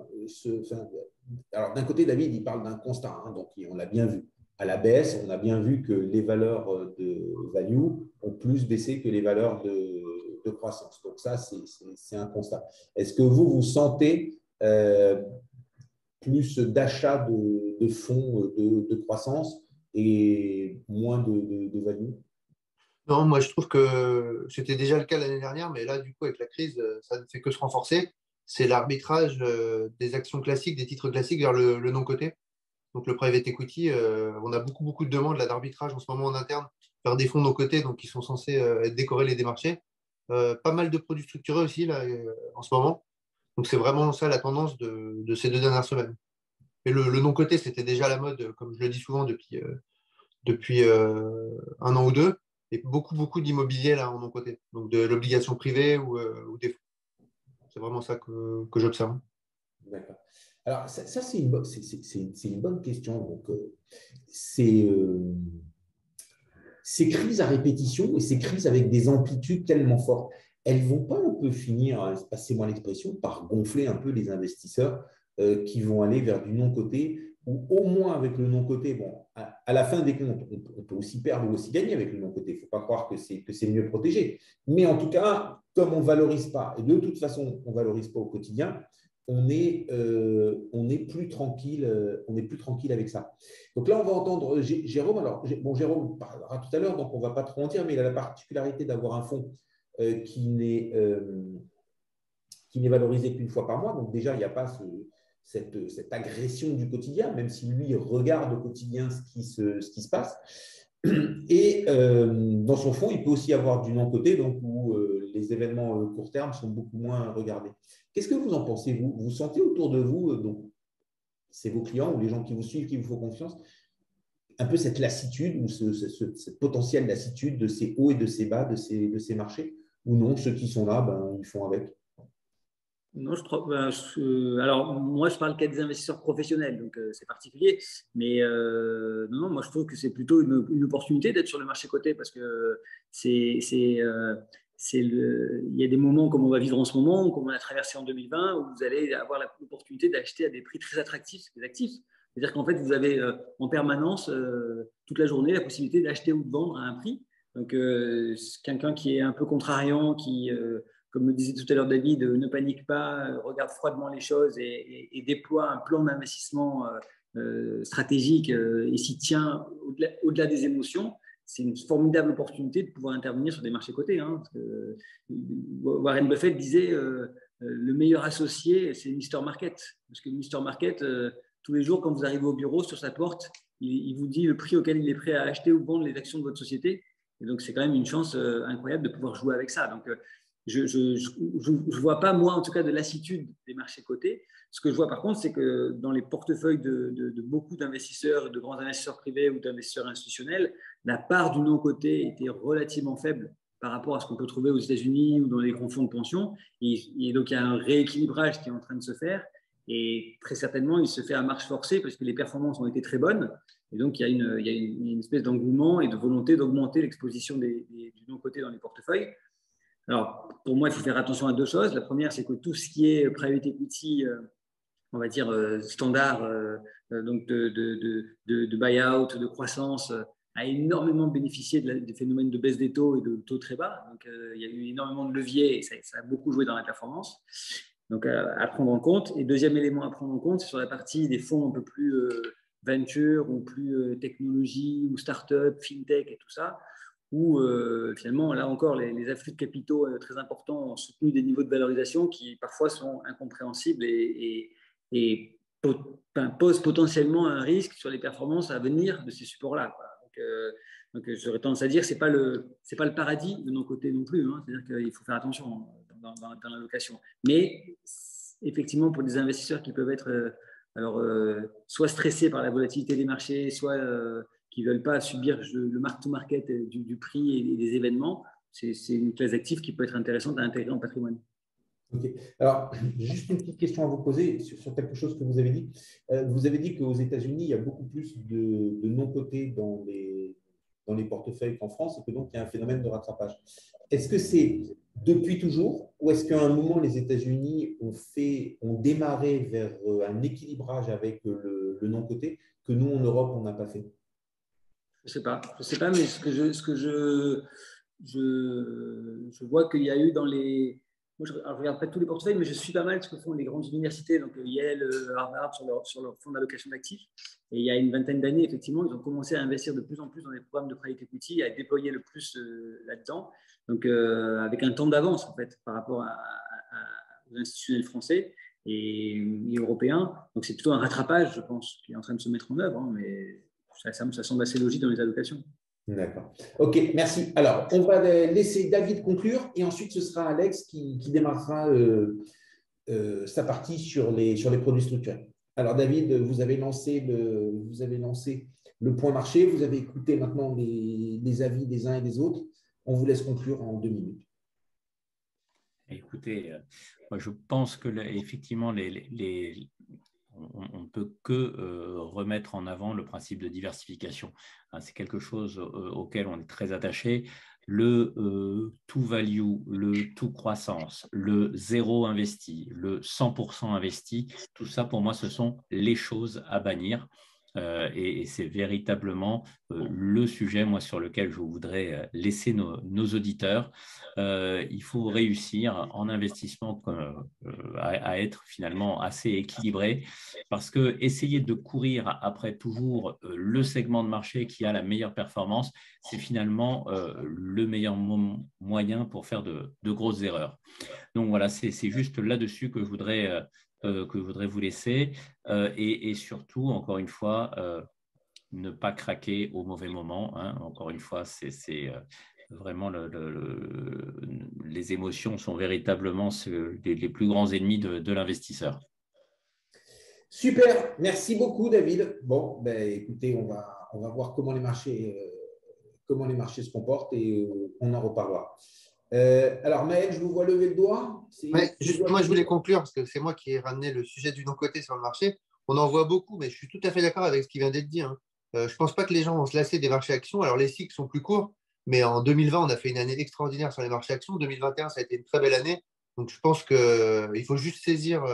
Alors, d'un côté, David, il parle d'un constat, hein, donc on l'a bien vu. À la baisse, on a bien vu que les valeurs de value ont plus baissé que les valeurs de croissance. Donc, ça, c'est un constat. Est-ce que vous sentez plus d'achat de fonds de croissance et moins de value? Non, moi je trouve que c'était déjà le cas l'année dernière, mais là, du coup, avec la crise, ça ne fait que se renforcer. C'est l'arbitrage des actions classiques, des titres classiques vers le non-coté. Donc le private equity, on a beaucoup de demandes là, d'arbitrage en ce moment en interne vers des fonds non-cotés, donc qui sont censés être décorrélés des marchés. Pas mal de produits structurés aussi là, en ce moment. Donc c'est vraiment ça la tendance de ces 2 dernières semaines. Et le non-coté, c'était déjà la mode, comme je le dis souvent, depuis 1 an ou 2. Et beaucoup d'immobilier là en non-coté. Donc de l'obligation privée ou des fonds. C'est vraiment ça que j'observe. D'accord. Alors, ça c'est une bonne question. Donc, ces crises à répétition et ces crises avec des amplitudes tellement fortes, elles ne vont pas un peu finir, passez-moi l'expression, par gonfler un peu les investisseurs qui vont aller vers du non-coté ou au moins avec le non-coté. Bon, à la fin des comptes, on peut aussi perdre ou aussi gagner avec le non-coté. Il ne faut pas croire que c'est mieux protégé. Mais en tout cas, comme on ne valorise pas, et de toute façon, on ne valorise pas au quotidien, on est plus tranquille avec ça. Donc là, on va entendre Jérôme. Alors, Jérôme parlera tout à l'heure, donc on ne va pas trop en dire, mais il a la particularité d'avoir un fonds qui n'est valorisé qu'une fois par mois. Donc déjà, il n'y a pas cette agression du quotidien, même si lui regarde au quotidien ce qui se passe. Et dans son fonds, il peut aussi avoir du non-coté, donc où les événements court terme sont beaucoup moins regardés. Qu'est-ce que vous en pensez, vous? Vous sentez autour de vous, donc c'est vos clients ou les gens qui vous suivent, qui vous font confiance, un peu cette lassitude ou cette potentielle lassitude de ces hauts et de ces bas, de ces marchés? Ou non, ceux qui sont là, ils font avec? Non, alors, moi, je parle qu'à des investisseurs professionnels, donc c'est particulier. Mais non, moi, je trouve que c'est plutôt une opportunité d'être sur le marché coté parce que il y a des moments comme on va vivre en ce moment, comme on a traversé en 2020, où vous allez avoir l'opportunité d'acheter à des prix très attractifs des actifs. C'est-à-dire qu'en fait, vous avez en permanence, toute la journée, la possibilité d'acheter ou de vendre à un prix. Donc, quelqu'un qui est un peu contrariant, comme me disait tout à l'heure David, ne panique pas, regarde froidement les choses et déploie un plan d'investissement stratégique et s'y tient au-delà des émotions, c'est une formidable opportunité de pouvoir intervenir sur des marchés cotés. Hein, parce que Warren Buffett disait le meilleur associé, c'est Mr. Market. Parce que Mr. Market, tous les jours, quand vous arrivez au bureau, sur sa porte, il vous dit le prix auquel il est prêt à acheter ou vendre les actions de votre société. Et donc, c'est quand même une chance incroyable de pouvoir jouer avec ça. Donc, je ne vois pas, moi, en tout cas, de lassitude des marchés cotés. Ce que je vois, par contre, c'est que dans les portefeuilles de beaucoup d'investisseurs, de grands investisseurs privés ou d'investisseurs institutionnels, la part du non-coté était relativement faible par rapport à ce qu'on peut trouver aux États-Unis ou dans les grands fonds de pension. Et donc, il y a un rééquilibrage qui est en train de se faire. Et très certainement, il se fait à marche forcée parce que les performances ont été très bonnes. Et donc, il y a une espèce d'engouement et de volonté d'augmenter l'exposition du non-coté dans les portefeuilles. Alors, pour moi, il faut faire attention à deux choses. La première, c'est que tout ce qui est private equity, on va dire standard, donc de buy-out, de croissance, a énormément bénéficié des phénomènes de baisse des taux et de taux très bas. Donc, il y a eu énormément de leviers et ça a beaucoup joué dans la performance. Donc, à prendre en compte. Et deuxième élément à prendre en compte, c'est sur la partie des fonds un peu plus venture ou plus technologie ou start-up, fintech et tout ça, où finalement, là encore, les afflux de capitaux très importants ont soutenu des niveaux de valorisation qui parfois sont incompréhensibles et posent potentiellement un risque sur les performances à venir de ces supports-là. Donc j'aurais tendance à dire que ce n'est pas le paradis de nos côtés non plus. Hein. C'est-à-dire qu'il faut faire attention dans l'allocation. Mais effectivement, pour des investisseurs qui peuvent être soit stressés par la volatilité des marchés, soit qui ne veulent pas subir le mark-to-market du prix et des événements, c'est une classe d'actifs qui peut être intéressante à intégrer en patrimoine. Ok. Alors, juste une petite question à vous poser sur quelque chose que vous avez dit. Vous avez dit qu'aux États-Unis, il y a beaucoup plus de non-cotés dans les portefeuilles qu'en France et que donc il y a un phénomène de rattrapage. Est-ce que c'est depuis toujours ou est-ce qu'à un moment, les États-Unis ont démarré vers un équilibrage avec le non-coté que nous, en Europe, on n'a pas fait? Je ne sais pas, mais ce que je vois qu'il y a eu dans les… Moi, je ne regarde pas tous les portefeuilles, mais je suis pas mal ce que font les grandes universités, donc Yale, Harvard, sur leur fonds d'allocation d'actifs. Et il y a une vingtaine d'années, effectivement, ils ont commencé à investir de plus en plus dans les programmes de private equity, à déployer le plus là-dedans, donc avec un temps d'avance, en fait, par rapport aux institutionnels français et européens. Donc, c'est plutôt un rattrapage, je pense, qui est en train de se mettre en œuvre, hein, mais ça semble assez logique dans les allocations. D'accord. OK, merci. Alors, on va laisser David conclure et ensuite, ce sera Alex qui démarrera sa partie sur les produits structurés. Alors, David, vous avez lancé le point marché. Vous avez écouté maintenant les avis des uns et des autres. On vous laisse conclure en 2 minutes. Écoutez, moi, je pense que effectivement, on ne peut que remettre en avant le principe de diversification. C'est quelque chose auquel on est très attaché. Le tout value, le tout croissance, le zéro investi, le 100% investi, tout ça pour moi ce sont les choses à bannir. Et c'est véritablement le sujet moi, sur lequel je voudrais laisser nos auditeurs. Il faut réussir en investissement à être finalement assez équilibré parce que essayer de courir après toujours le segment de marché qui a la meilleure performance, c'est finalement le meilleur moyen pour faire de grosses erreurs. Donc voilà, c'est juste là-dessus que je voudrais vous laisser et surtout, encore une fois, ne pas craquer au mauvais moment. Hein. Encore une fois, c'est vraiment les émotions sont véritablement les plus grands ennemis de l'investisseur. Super, merci beaucoup David. Bon, écoutez, on va voir comment les marchés se comportent et on en reparlera. Alors, Maël, je vous vois lever le doigt. Ouais, juste, moi, je voulais conclure parce que c'est moi qui ai ramené le sujet du non-coté sur le marché. On en voit beaucoup, mais je suis tout à fait d'accord avec ce qui vient d'être dit, hein. Je ne pense pas que les gens vont se lasser des marchés actions. Alors, les cycles sont plus courts, mais en 2020, on a fait une année extraordinaire sur les marchés actions. 2021, ça a été une très belle année. Donc, je pense qu'il faut juste saisir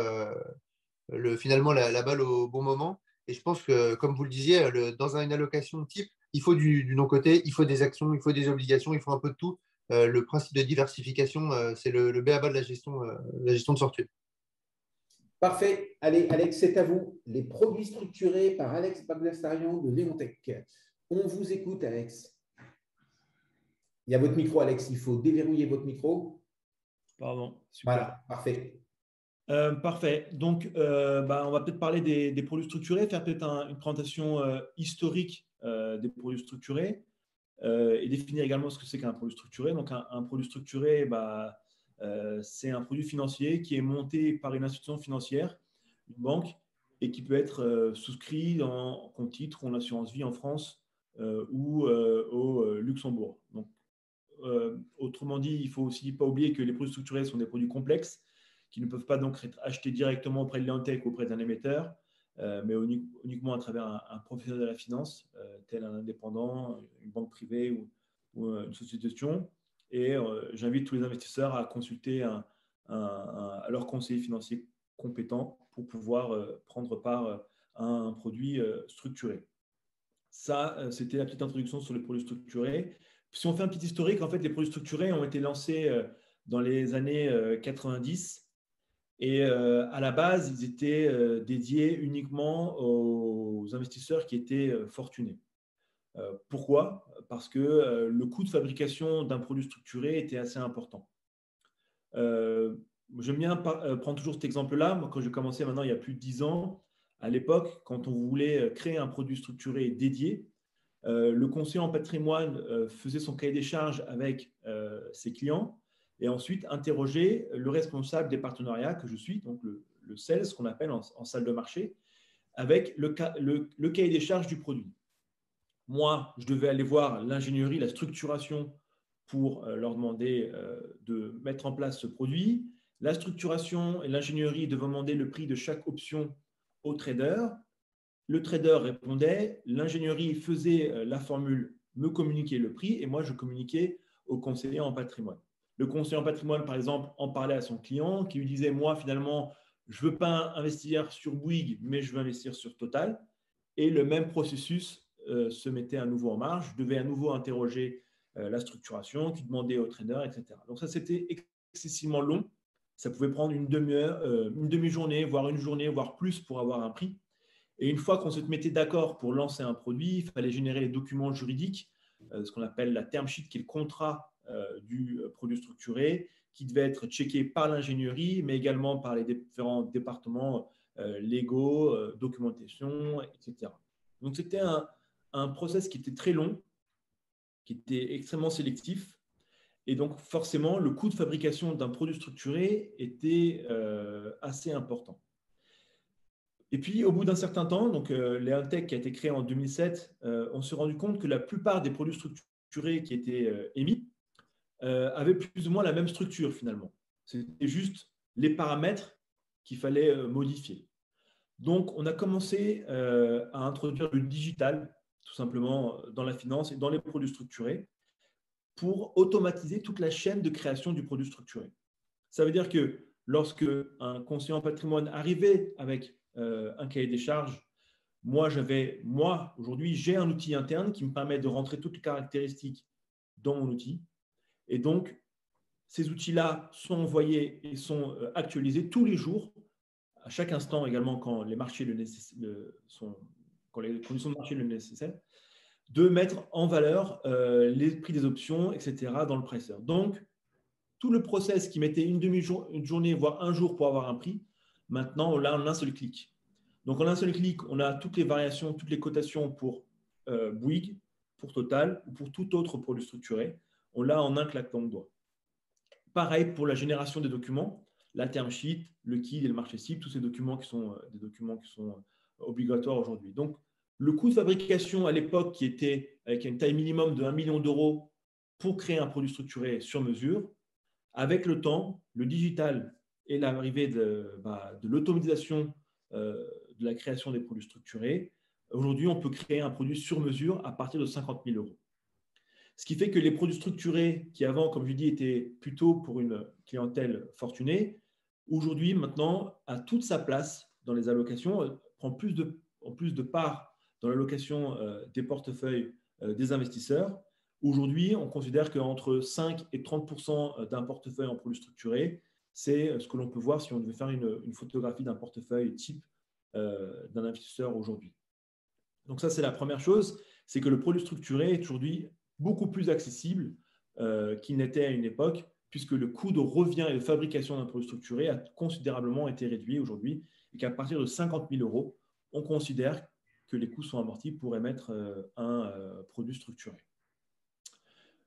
finalement la balle au bon moment. Et je pense que, comme vous le disiez, dans une allocation type, il faut du non-coté, il faut des actions, il faut des obligations, il faut un peu de tout. Le principe de diversification, c'est le b.a.-ba de la gestion de sortie. Parfait. Allez, Alex, c'est à vous. Les produits structurés par Alex Bagdasarian de Léontech. On vous écoute, Alex. Il y a votre micro, Alex. Il faut déverrouiller votre micro. Pardon. Super. Voilà, parfait. Parfait. Donc, on va peut-être parler des produits structurés, faire peut-être une présentation historique des produits structurés et définir également ce que c'est qu'un produit structuré. Donc, un produit structuré, c'est un produit financier qui est monté par une institution financière, une banque, et qui peut être souscrit en compte titre ou en assurance vie en France ou au Luxembourg. Donc, autrement dit, il ne faut aussi pas oublier que les produits structurés sont des produits complexes qui ne peuvent pas donc être achetés directement auprès de Léontech ou auprès d'un émetteur, mais uniquement à travers un professionnel de la finance, tel un indépendant, une banque privée ou une société de gestion. Et j'invite tous les investisseurs à consulter à leur conseiller financier compétent pour pouvoir prendre part à un produit structuré. Ça, c'était la petite introduction sur les produits structurés. Si on fait un petit historique, en fait, les produits structurés ont été lancés dans les années 90. Et à la base, ils étaient dédiés uniquement aux investisseurs qui étaient fortunés. Pourquoi? Parce que le coût de fabrication d'un produit structuré était assez important. J'aime bien prendre toujours cet exemple-là. Moi, quand j'ai commencé maintenant, il y a plus de 10 ans, à l'époque, quand on voulait créer un produit structuré dédié, le conseiller en patrimoine faisait son cahier des charges avec ses clients et ensuite interroger le responsable des partenariats que je suis, donc le sales, ce qu'on appelle en salle de marché, avec le cahier des charges du produit. Moi, je devais aller voir l'ingénierie, la structuration pour leur demander de mettre en place ce produit. La structuration et l'ingénierie devaient demander le prix de chaque option au trader. Le trader répondait, l'ingénierie faisait la formule, me communiquait le prix et moi, je communiquais au conseiller en patrimoine. Le conseiller en patrimoine, par exemple, en parlait à son client qui lui disait, moi, finalement, je ne veux pas investir sur Bouygues, mais je veux investir sur Total. Et le même processus se mettait à nouveau en marche. Je devais à nouveau interroger la structuration, qui demandait au trader, etc. Donc ça, c'était excessivement long. Ça pouvait prendre une demi-heure, une demi-journée, voire une journée, voire plus pour avoir un prix. Et une fois qu'on se mettait d'accord pour lancer un produit, il fallait générer les documents juridiques, ce qu'on appelle la term sheet, qui est le contrat du produit structuré, qui devait être checké par l'ingénierie, mais également par les différents départements légaux, documentation, etc. Donc, c'était un process qui était très long, qui était extrêmement sélectif. Et donc, forcément, le coût de fabrication d'un produit structuré était assez important. Et puis, au bout d'un certain temps, donc Léontech qui a été créé en 2007, on s'est rendu compte que la plupart des produits structurés qui étaient émis avaient plus ou moins la même structure finalement. C'était juste les paramètres qu'il fallait modifier. Donc, on a commencé à introduire le digital, tout simplement, dans la finance et dans les produits structurés pour automatiser toute la chaîne de création du produit structuré. Ça veut dire que lorsque un conseiller en patrimoine arrivait avec un cahier des charges, moi, aujourd'hui, j'ai un outil interne qui me permet de rentrer toutes les caractéristiques dans mon outil. Et donc, ces outils-là sont envoyés et sont actualisés tous les jours, à chaque instant également quand les marchés quand les conditions de marché le nécessitent, de mettre en valeur les prix des options, etc., dans le pricer. Donc, tout le process qui mettait une journée, voire un jour pour avoir un prix, maintenant, on l'a en un seul clic. Donc, en un seul clic, on a toutes les variations, toutes les cotations pour Bouygues, pour Total ou pour tout autre produit structuré. On l'a en un claquement de doigts. Pareil pour la génération des documents, la term sheet, le KID et le marché cible, tous ces documents qui sont des documents qui sont obligatoires aujourd'hui. Donc, le coût de fabrication à l'époque qui était avec une taille minimum de 1 million d'euros pour créer un produit structuré sur mesure, avec le temps, le digital et l'arrivée de l'automatisation de la création des produits structurés, aujourd'hui, on peut créer un produit sur mesure à partir de 50 000 euros. Ce qui fait que les produits structurés qui avant, comme je dis, étaient plutôt pour une clientèle fortunée, aujourd'hui, maintenant, a toute sa place dans les allocations, prend plus de part dans l'allocation des portefeuilles des investisseurs. Aujourd'hui, on considère qu'entre 5 et 30% d'un portefeuille en produits structurés, c'est ce que l'on peut voir si on devait faire une photographie d'un portefeuille type d'un investisseur aujourd'hui. Donc ça, c'est la première chose, c'est que le produit structuré est aujourd'hui beaucoup plus accessible qu'il n'était à une époque, puisque le coût de revient et de fabrication d'un produit structuré a considérablement été réduit aujourd'hui, et qu'à partir de 50 000 euros, on considère que les coûts sont amortis pour émettre un produit structuré.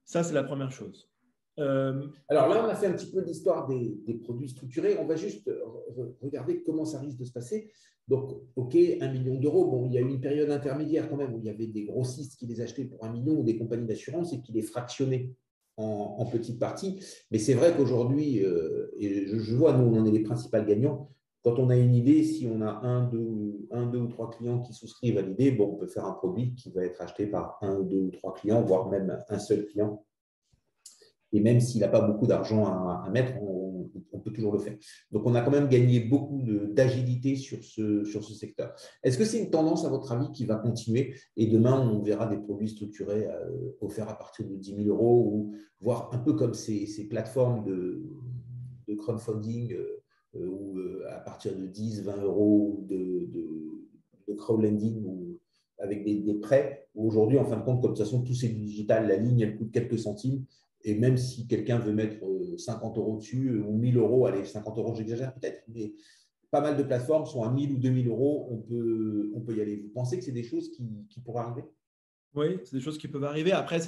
Ça, c'est la première chose. Alors là, on a fait un petit peu l'histoire des produits structurés. On va juste regarder comment ça risque de se passer. Donc, OK, 1 million d'euros. Bon, il y a eu une période intermédiaire quand même où il y avait des grossistes qui les achetaient pour 1 million ou des compagnies d'assurance et qui les fractionnaient en petites parties. Mais c'est vrai qu'aujourd'hui, et je vois, nous, on est les principaux gagnants. Quand on a une idée, si on a un, deux ou trois clients qui souscrivent à l'idée, bon, on peut faire un produit qui va être acheté par un, deux ou trois clients, voire même un seul client. Et même s'il n'a pas beaucoup d'argent à mettre, on peut toujours le faire. Donc, on a quand même gagné beaucoup d'agilité sur ce secteur. Est-ce que c'est une tendance, à votre avis, qui va continuer et demain, on verra des produits structurés offerts à partir de 10 000 euros ou voire un peu comme ces plateformes de crowdfunding où à partir de 10, 20 euros de crowdlending ou avec des prêts, où aujourd'hui, en fin de compte, comme de toute façon, tout c'est du digital, la ligne, elle coûte quelques centimes. Et même si quelqu'un veut mettre 50 euros dessus ou 1 000 euros, allez, 50 euros, j'exagère peut-être, mais pas mal de plateformes sont à 1 000 ou 2 000 euros, on peut y aller. Vous pensez que c'est des choses qui pourraient arriver? Oui, c'est des choses qui peuvent arriver. Après,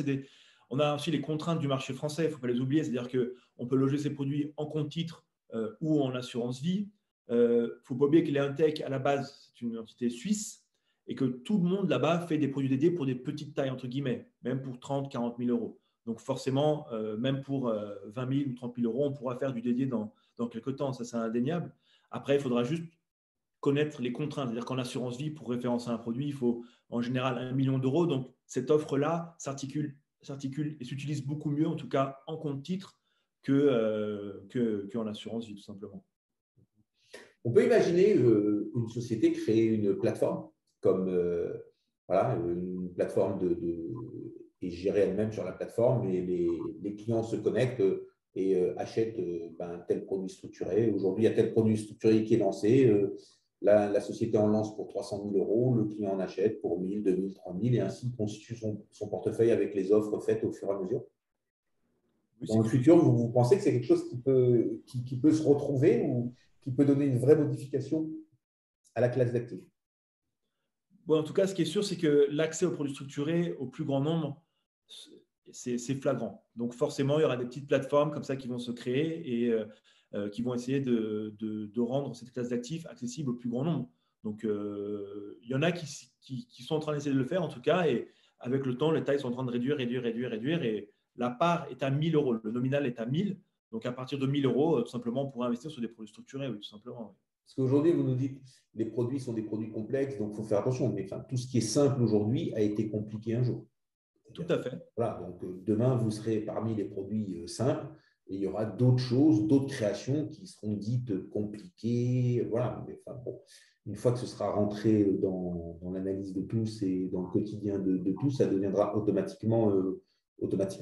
on a aussi les contraintes du marché français, il ne faut pas les oublier. C'est-à-dire qu'on peut loger ces produits en compte titre ou en assurance vie. Il ne faut pas oublier que l'Intech, à la base, c'est une entité suisse et que tout le monde là-bas fait des produits dédiés pour des petites tailles, entre guillemets, même pour 30 000, 40 000 euros. Donc forcément, même pour 20 000 ou 30 000 euros, on pourra faire du dédié dans quelques temps. Ça, c'est indéniable. Après, il faudra juste connaître les contraintes. C'est-à-dire qu'en assurance vie, pour référencer un produit, il faut en général 1 million d'euros. Donc, cette offre-là s'articule et s'utilise beaucoup mieux, en tout cas en compte titre, qu'en assurance vie, tout simplement. On peut imaginer une société créer une plateforme comme voilà, une plateforme et gérer elle-même sur la plateforme et les clients se connectent et achètent tel produit structuré. Aujourd'hui, il y a tel produit structuré qui est lancé. La société en lance pour 300 000 euros, le client en achète pour 1 000, 2 000, 3 000 et ainsi constitue son portefeuille avec les offres faites au fur et à mesure. Dans le futur, vous pensez que c'est quelque chose qui peut se retrouver ou qui peut donner une vraie modification à la classe d'actifs? Bon, en tout cas, ce qui est sûr, c'est que l'accès aux produits structurés au plus grand nombre, c'est flagrant. Donc forcément, il y aura des petites plateformes comme ça qui vont se créer et qui vont essayer de rendre cette classe d'actifs accessible au plus grand nombre. Donc il y en a qui sont en train d'essayer de le faire en tout cas, et avec le temps, les tailles sont en train de réduire et la part est à 1 000 euros. Le nominal est à 1 000. Donc à partir de 1 000 euros, tout simplement, on pourra investir sur des produits structurés, oui, tout simplement. Oui. Parce qu'aujourd'hui, vous nous dites que les produits sont des produits complexes, donc il faut faire attention. Mais tout ce qui est simple aujourd'hui a été compliqué un jour. Tout à fait. Voilà, donc demain, vous serez parmi les produits simples et il y aura d'autres choses, d'autres créations qui seront dites compliquées. Voilà, mais bon, une fois que ce sera rentré dans l'analyse de tous et dans le quotidien de tous, ça deviendra automatiquement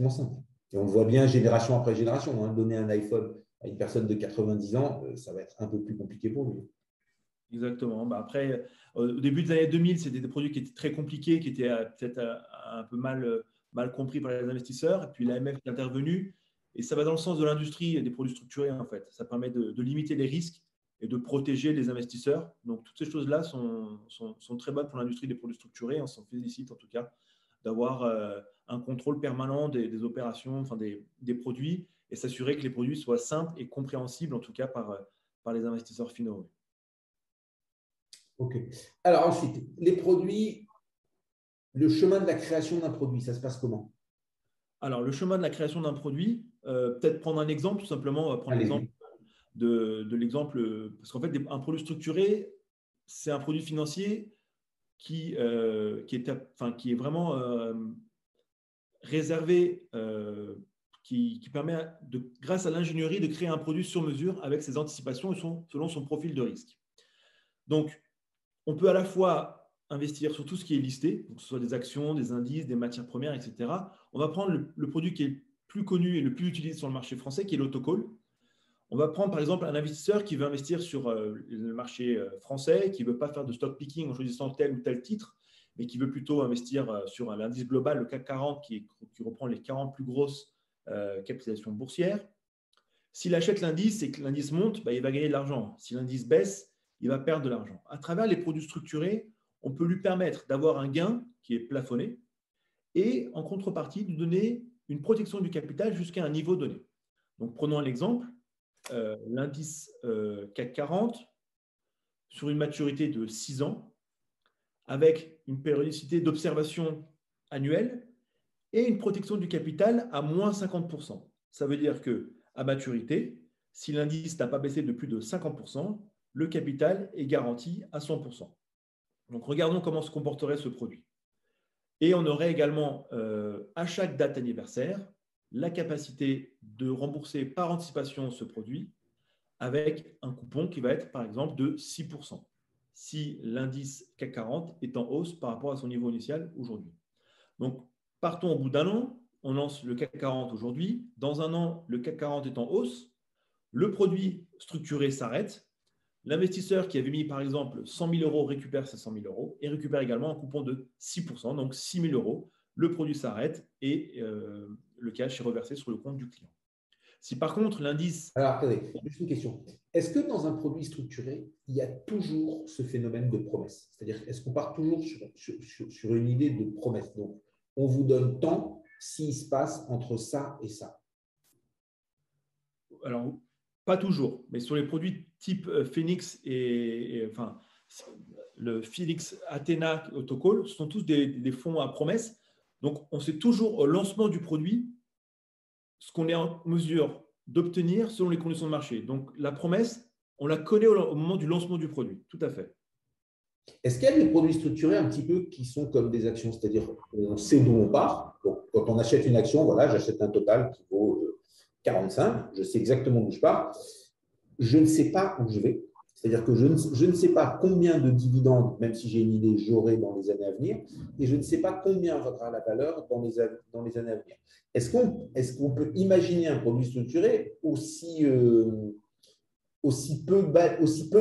simple. Et on le voit bien génération après génération. Hein, donner un iPhone à une personne de 90 ans, ça va être un peu plus compliqué pour lui. Exactement. Après, au début des années 2000, c'était des produits qui étaient très compliqués, qui étaient peut-être un peu mal compris par les investisseurs. Et puis l'AMF est intervenue et ça va dans le sens de l'industrie et des produits structurés en fait. Ça permet de limiter les risques et de protéger les investisseurs. Donc toutes ces choses-là sont très bonnes pour l'industrie des produits structurés. On s'en félicite en tout cas d'avoir un contrôle permanent des opérations, enfin des produits et s'assurer que les produits soient simples et compréhensibles en tout cas par les investisseurs finaux. Ok. Alors ensuite, les produits, le chemin de la création d'un produit, ça se passe comment? Alors, le chemin de la création d'un produit, peut-être prendre un exemple, tout simplement, on va prendre l'exemple de l'exemple, parce qu'en fait, un produit structuré, c'est un produit financier qui est vraiment réservé, qui permet, grâce à l'ingénierie, de créer un produit sur mesure avec ses anticipations et selon son profil de risque. Donc, on peut à la fois investir sur tout ce qui est listé, donc que ce soit des actions, des indices, des matières premières, etc. On va prendre le produit qui est le plus connu et le plus utilisé sur le marché français, qui est l'autocall. On va prendre par exemple un investisseur qui veut investir sur le marché français, qui ne veut pas faire de stock picking en choisissant tel ou tel titre, mais qui veut plutôt investir sur l'indice global, le CAC 40, qui reprend les 40 plus grosses capitalisations boursières. S'il achète l'indice et que l'indice monte, il va gagner de l'argent. Si l'indice baisse, il va perdre de l'argent. À travers les produits structurés, on peut lui permettre d'avoir un gain qui est plafonné et en contrepartie de donner une protection du capital jusqu'à un niveau donné. Donc prenons l'exemple. L'indice CAC 40 sur une maturité de 6 ans avec une périodicité d'observation annuelle et une protection du capital à moins 50%. Ça veut dire qu'à maturité, si l'indice n'a pas baissé de plus de 50%, le capital est garanti à 100%. Donc regardons comment se comporterait ce produit. Et on aurait également à chaque date anniversaire la capacité de rembourser par anticipation ce produit avec un coupon qui va être par exemple de 6%, si l'indice CAC 40 est en hausse par rapport à son niveau initial aujourd'hui. Donc, partons au bout d'un an, on lance le CAC 40 aujourd'hui. Dans un an, le CAC 40 est en hausse, le produit structuré s'arrête. L'investisseur qui avait mis par exemple 100 000 euros récupère ses 100 000 euros et récupère également un coupon de 6%, donc 6 000 euros. Le produit s'arrête et le cash est reversé sur le compte du client. Si par contre l'indice… Alors, attendez, juste une question. Est-ce que dans un produit structuré, il y a toujours ce phénomène de promesse? C'est-à-dire, est-ce qu'on part toujours sur une idée de promesse? Donc, on vous donne tant s'il se passe entre ça et ça. Alors, pas toujours, mais sur les produits type Phoenix enfin, le Phoenix Athena Autocall, ce sont tous des fonds à promesse. Donc, on sait toujours au lancement du produit ce qu'on est en mesure d'obtenir selon les conditions de marché. Donc, la promesse, on la connaît au moment du lancement du produit. Tout à fait. Est-ce qu'il y a des produits structurés un petit peu qui sont comme des actions? C'est-à-dire, on sait d'où on part. Donc, quand on achète une action, voilà, j'achète un Total qui vaut 45. Je sais exactement d'où je pars. Je ne sais pas où je vais. C'est-à-dire que je ne sais pas combien de dividendes, même si j'ai une idée, j'aurai dans les années à venir, et je ne sais pas combien vaudra la valeur dans les années à venir. Est-ce qu'on peut imaginer un produit structuré aussi peu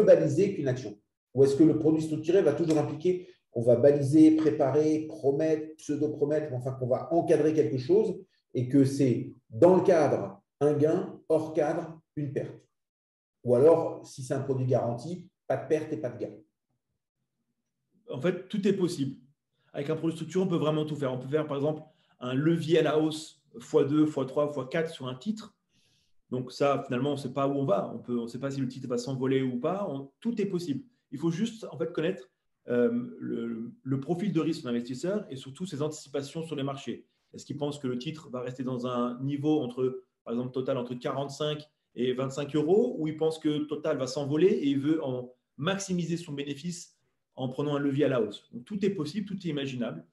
balisé qu'une action? Ou est-ce que le produit structuré va toujours impliquer qu'on va baliser, préparer, promettre, pseudo-promettre, enfin qu'on va encadrer quelque chose et que c'est dans le cadre un gain, hors cadre une perte? Ou alors, si c'est un produit garanti, pas de perte et pas de gain. En fait, tout est possible. Avec un produit structuré, on peut vraiment tout faire. On peut faire, par exemple, un levier à la hausse x2, x3, x4 sur un titre. Donc ça, finalement, on ne sait pas où on va. On ne sait pas si le titre va s'envoler ou pas. Tout est possible. Il faut juste en fait, connaître le profil de risque de l'investisseur et surtout ses anticipations sur les marchés. Est-ce qu'il pense que le titre va rester dans un niveau entre, par exemple, Total entre 45 et 25 euros, ou il pense que Total va s'envoler et il veut en maximiser son bénéfice en prenant un levier à la hausse. Donc, tout est possible, tout est imaginable.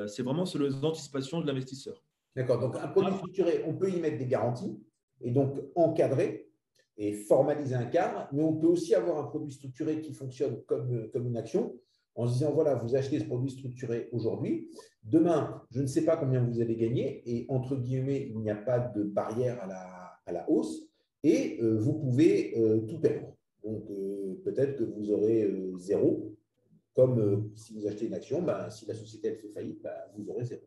C'est vraiment sur les anticipations de l'investisseur. D'accord. Donc, un produit structuré, on peut y mettre des garanties et donc encadrer et formaliser un cadre, mais on peut aussi avoir un produit structuré qui fonctionne comme une action en se disant, voilà, vous achetez ce produit structuré aujourd'hui, demain, je ne sais pas combien vous allez gagner et entre guillemets, il n'y a pas de barrière à la hausse et vous pouvez tout perdre. Donc, peut-être que vous aurez zéro, comme si vous achetez une action, si la société elle fait faillite, vous aurez zéro.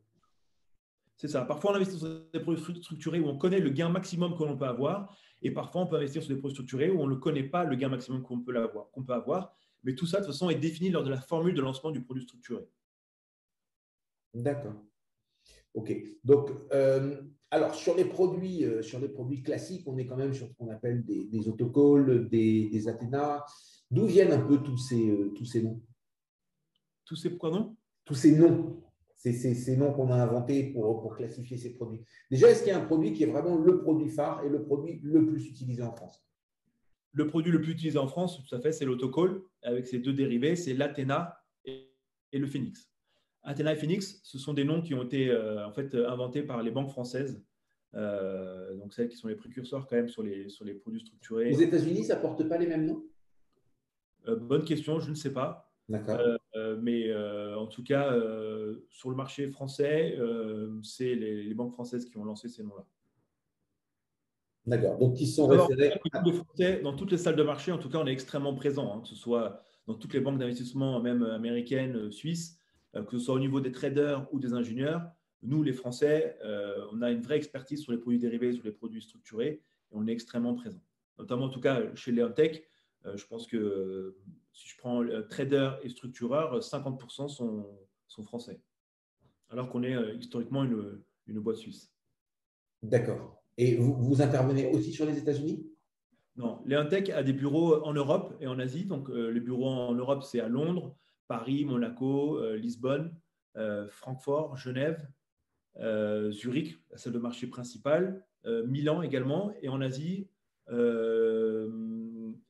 C'est ça. Parfois, on investit sur des produits structurés où on connaît le gain maximum que l'on peut avoir. Et parfois, on peut investir sur des produits structurés où on ne connaît pas le gain maximum qu'on peut avoir. Mais tout ça, de toute façon, est défini lors de la formule de lancement du produit structuré. D'accord. OK. Donc, alors, sur les produits classiques, on est quand même sur ce qu'on appelle des autocalls, des Athena. D'où viennent un peu tous ces noms? Tous ces quoi, non? Tous ces noms. ces noms qu'on a inventés pour classifier ces produits. Déjà, est-ce qu'il y a un produit qui est vraiment le produit phare et le produit le plus utilisé en France? Le produit le plus utilisé en France, tout à fait, c'est l'autocall avec ses deux dérivés, c'est l'Athena et le Phoenix. Athena et Phoenix, ce sont des noms qui ont été en fait inventés par les banques françaises, donc celles qui sont les précurseurs quand même sur les produits structurés. Aux États-Unis, ça ne porte pas les mêmes noms? Bonne question, je ne sais pas. D'accord. Mais en tout cas, sur le marché français, c'est les banques françaises qui ont lancé ces noms-là. D'accord. Donc, ils sont Alors, référés. les Français, dans toutes les salles de marché, en tout cas, on est extrêmement présent, hein, que ce soit dans toutes les banques d'investissement, même américaines, suisses, que ce soit au niveau des traders ou des ingénieurs. Nous, les Français, on a une vraie expertise sur les produits dérivés, sur les produits structurés, et on est extrêmement présent. Notamment, en tout cas, chez Leontech, je pense que si je prends trader et structureur, 50% sont français, alors qu'on est historiquement une boîte suisse. D'accord. Et vous intervenez aussi sur les États-Unis? Non, Leontech a des bureaux en Europe et en Asie. Donc, les bureaux en Europe, c'est à Londres, Paris, Monaco, Lisbonne, Francfort, Genève, Zurich, la salle de marché principale, Milan également. Et en Asie, il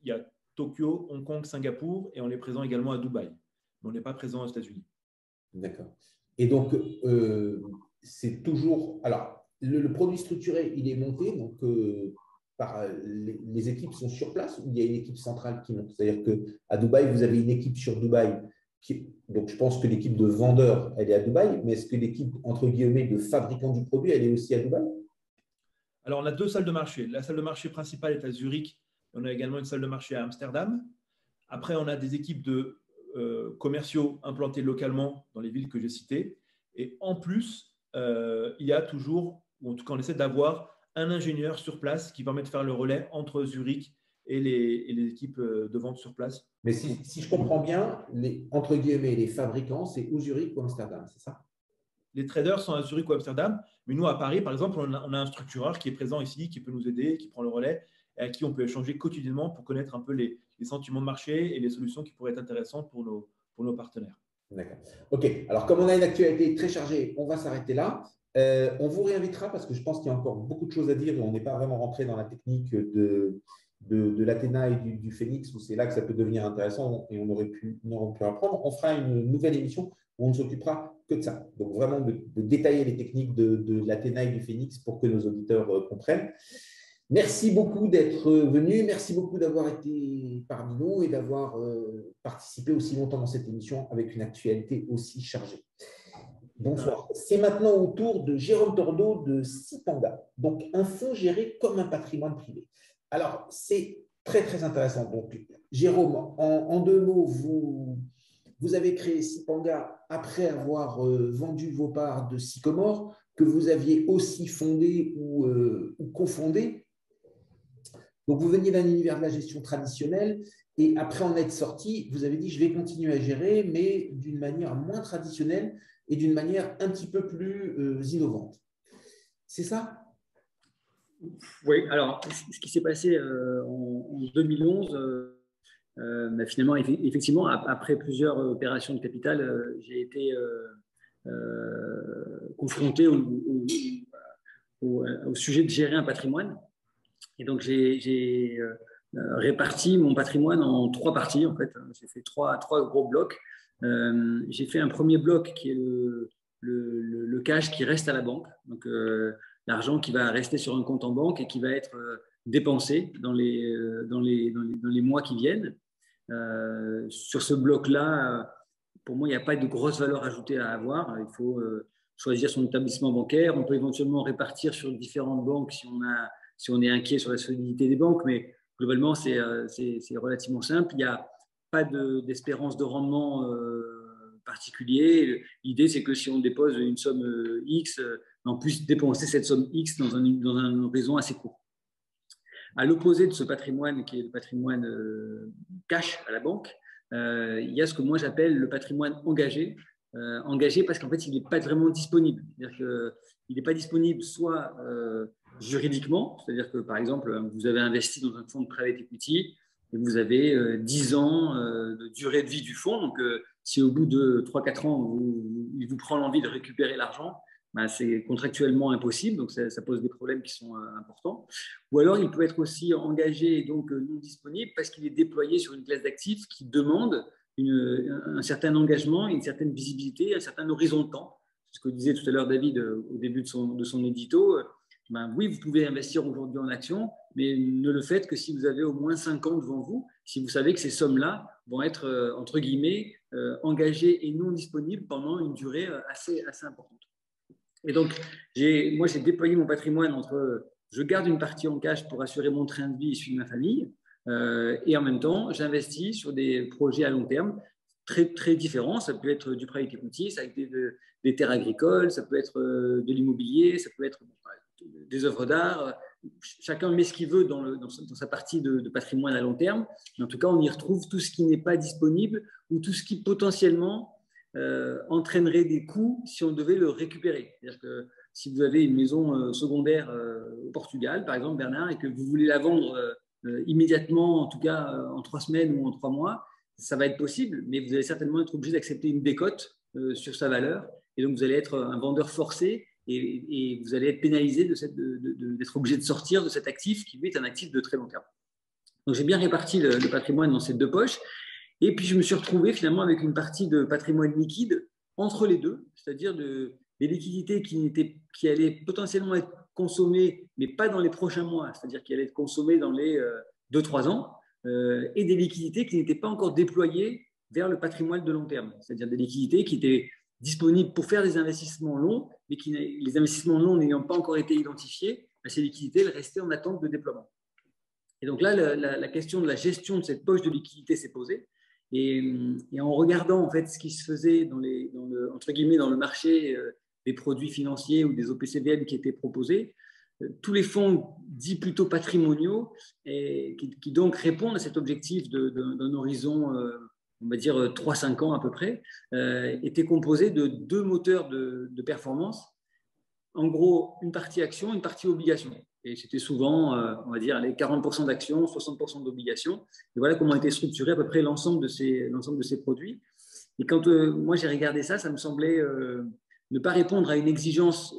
y a Tokyo, Hong Kong, Singapour, et on est présent également à Dubaï. Mais on n'est pas présent aux États-Unis. D'accord. Et donc, c'est toujours… Alors, le produit structuré, il est monté, donc par les équipes sont sur place ou il y a une équipe centrale qui monte? C'est-à-dire qu'à Dubaï, vous avez une équipe sur Dubaï. Donc, je pense que l'équipe de vendeurs, elle est à Dubaï, mais est-ce que l'équipe, entre guillemets, de fabricants du produit, elle est aussi à Dubaï? Alors, on a deux salles de marché. La salle de marché principale est à Zurich. On a également une salle de marché à Amsterdam. Après, on a des équipes de commerciaux implantés localement dans les villes que j'ai citées. Et en plus, il y a toujours, ou en tout cas, on essaie d'avoir un ingénieur sur place qui permet de faire le relais entre Zurich et les équipes de vente sur place. Mais si je comprends bien, entre guillemets, les fabricants, c'est ou Zurich ou Amsterdam, c'est ça? Les traders sont à Zurich ou Amsterdam, mais nous, à Paris, par exemple, on a un structureur qui est présent ici, qui peut nous aider, qui prend le relais, et à qui on peut échanger quotidiennement pour connaître un peu les sentiments de marché et les solutions qui pourraient être intéressantes pour nos partenaires. D'accord. OK. Alors, comme on a une actualité très chargée, on va s'arrêter là. On vous réinvitera parce que je pense qu'il y a encore beaucoup de choses à dire et on n'est pas vraiment rentré dans la technique de l'Athena et du Phoenix, où c'est là que ça peut devenir intéressant et on aurait pu apprendre. On fera une nouvelle émission où on ne s'occupera que de ça. Donc, vraiment de détailler les techniques de l'Athena et du Phoenix pour que nos auditeurs comprennent. Merci beaucoup d'être venu. Merci beaucoup d'avoir été parmi nous et d'avoir participé aussi longtemps dans cette émission avec une actualité aussi chargée. Bonsoir. C'est maintenant au tour de Jérôme Tordeau de Sipanga, donc un fonds géré comme un patrimoine privé. Alors, c'est très, très intéressant. Donc, Jérôme, en deux mots, vous avez créé Sipanga après avoir vendu vos parts de Sycomore, que vous aviez aussi fondé ou cofondé. Donc, vous veniez d'un univers de la gestion traditionnelle et après en être sorti, vous avez dit, je vais continuer à gérer, mais d'une manière moins traditionnelle et d'une manière un petit peu plus innovante. C'est ça? Oui, alors, ce qui s'est passé en 2011, finalement, effectivement, après plusieurs opérations de capital, j'ai été confronté au sujet de gérer un patrimoine. Et donc, j'ai réparti mon patrimoine en trois parties, en fait. J'ai fait trois gros blocs. J'ai fait un premier bloc qui est le cash qui reste à la banque. Donc, l'argent qui va rester sur un compte en banque et qui va être dépensé dans les mois qui viennent. Sur ce bloc-là, pour moi, il n'y a pas de grosse valeur ajoutée à avoir. Il faut choisir son établissement bancaire. On peut éventuellement répartir sur différentes banques si on est inquiet sur la solidité des banques, mais globalement, c'est relativement simple. Il n'y a pas d'espérance de rendement particulier. L'idée, c'est que si on dépose une somme X, on puisse dépenser cette somme X dans un horizon assez court. À l'opposé de ce patrimoine, qui est le patrimoine cash à la banque, il y a ce que moi j'appelle le patrimoine engagé. Engagé parce qu'en fait, il n'est pas vraiment disponible. C'est-à-dire qu'il n'est pas disponible soit juridiquement, c'est-à-dire que, par exemple, vous avez investi dans un fonds de private equity et vous avez 10 ans de durée de vie du fonds. Donc, Si au bout de 3-4 ans, il vous prend l'envie de récupérer l'argent, ben, c'est contractuellement impossible, donc ça pose des problèmes qui sont importants. Ou alors, il peut être aussi engagé et donc non disponible parce qu'il est déployé sur une classe d'actifs qui demande un certain engagement, une certaine visibilité, un certain horizon de temps. C'est ce que disait tout à l'heure David au début de son édito. Ben oui, vous pouvez investir aujourd'hui en actions, mais ne le faites que si vous avez au moins 5 ans devant vous, si vous savez que ces sommes-là vont être, entre guillemets, engagées et non disponibles pendant une durée assez importante. Et donc, moi, j'ai déployé mon patrimoine entre je garde une partie en cash pour assurer mon train de vie issu de ma famille, et en même temps, j'investis sur des projets à long terme très, très différents. Ça peut être du private equity, ça peut être des terres agricoles, ça peut être de l'immobilier, ça peut être des œuvres d'art. Chacun met ce qu'il veut dans sa partie de patrimoine à long terme. Mais en tout cas, on y retrouve tout ce qui n'est pas disponible ou tout ce qui potentiellement entraînerait des coûts si on devait le récupérer. C'est-à-dire que si vous avez une maison secondaire au Portugal, par exemple, Bernard, et que vous voulez la vendre immédiatement, en tout cas en 3 semaines ou en 3 mois, ça va être possible, mais vous allez certainement être obligé d'accepter une décote sur sa valeur. Et donc, vous allez être un vendeur forcé et vous allez être pénalisé d'être obligé de sortir de cet actif qui, lui, est un actif de très long terme. Donc, j'ai bien réparti le patrimoine dans ces 2 poches. Et puis, je me suis retrouvé finalement avec une partie de patrimoine liquide entre les deux, c'est-à-dire des liquidités qui allaient potentiellement être consommées, mais pas dans les prochains mois, c'est-à-dire qui allaient être consommées dans les 2-3 ans, et des liquidités qui n'étaient pas encore déployées vers le patrimoine de long terme, c'est-à-dire des liquidités qui étaient disponibles pour faire des investissements longs, mais les investissements longs n'ayant pas encore été identifiés, ces liquidités elles restaient en attente de déploiement. Et donc là, la question de la gestion de cette poche de liquidité s'est posée. Et en regardant en fait ce qui se faisait entre guillemets dans le marché des produits financiers ou des OPCVM qui étaient proposés, tous les fonds dits plutôt patrimoniaux et qui donc répondent à cet objectif d'un horizon, on va dire 3-5 ans à peu près, étaient composés de 2 moteurs de performance. En gros, une partie action, une partie obligation. Et c'était souvent, on va dire, les 40% d'actions, 60% d'obligations. Et voilà comment était structuré à peu près l'ensemble de ces produits. Et quand moi j'ai regardé ça, ça me semblait ne pas répondre à une exigence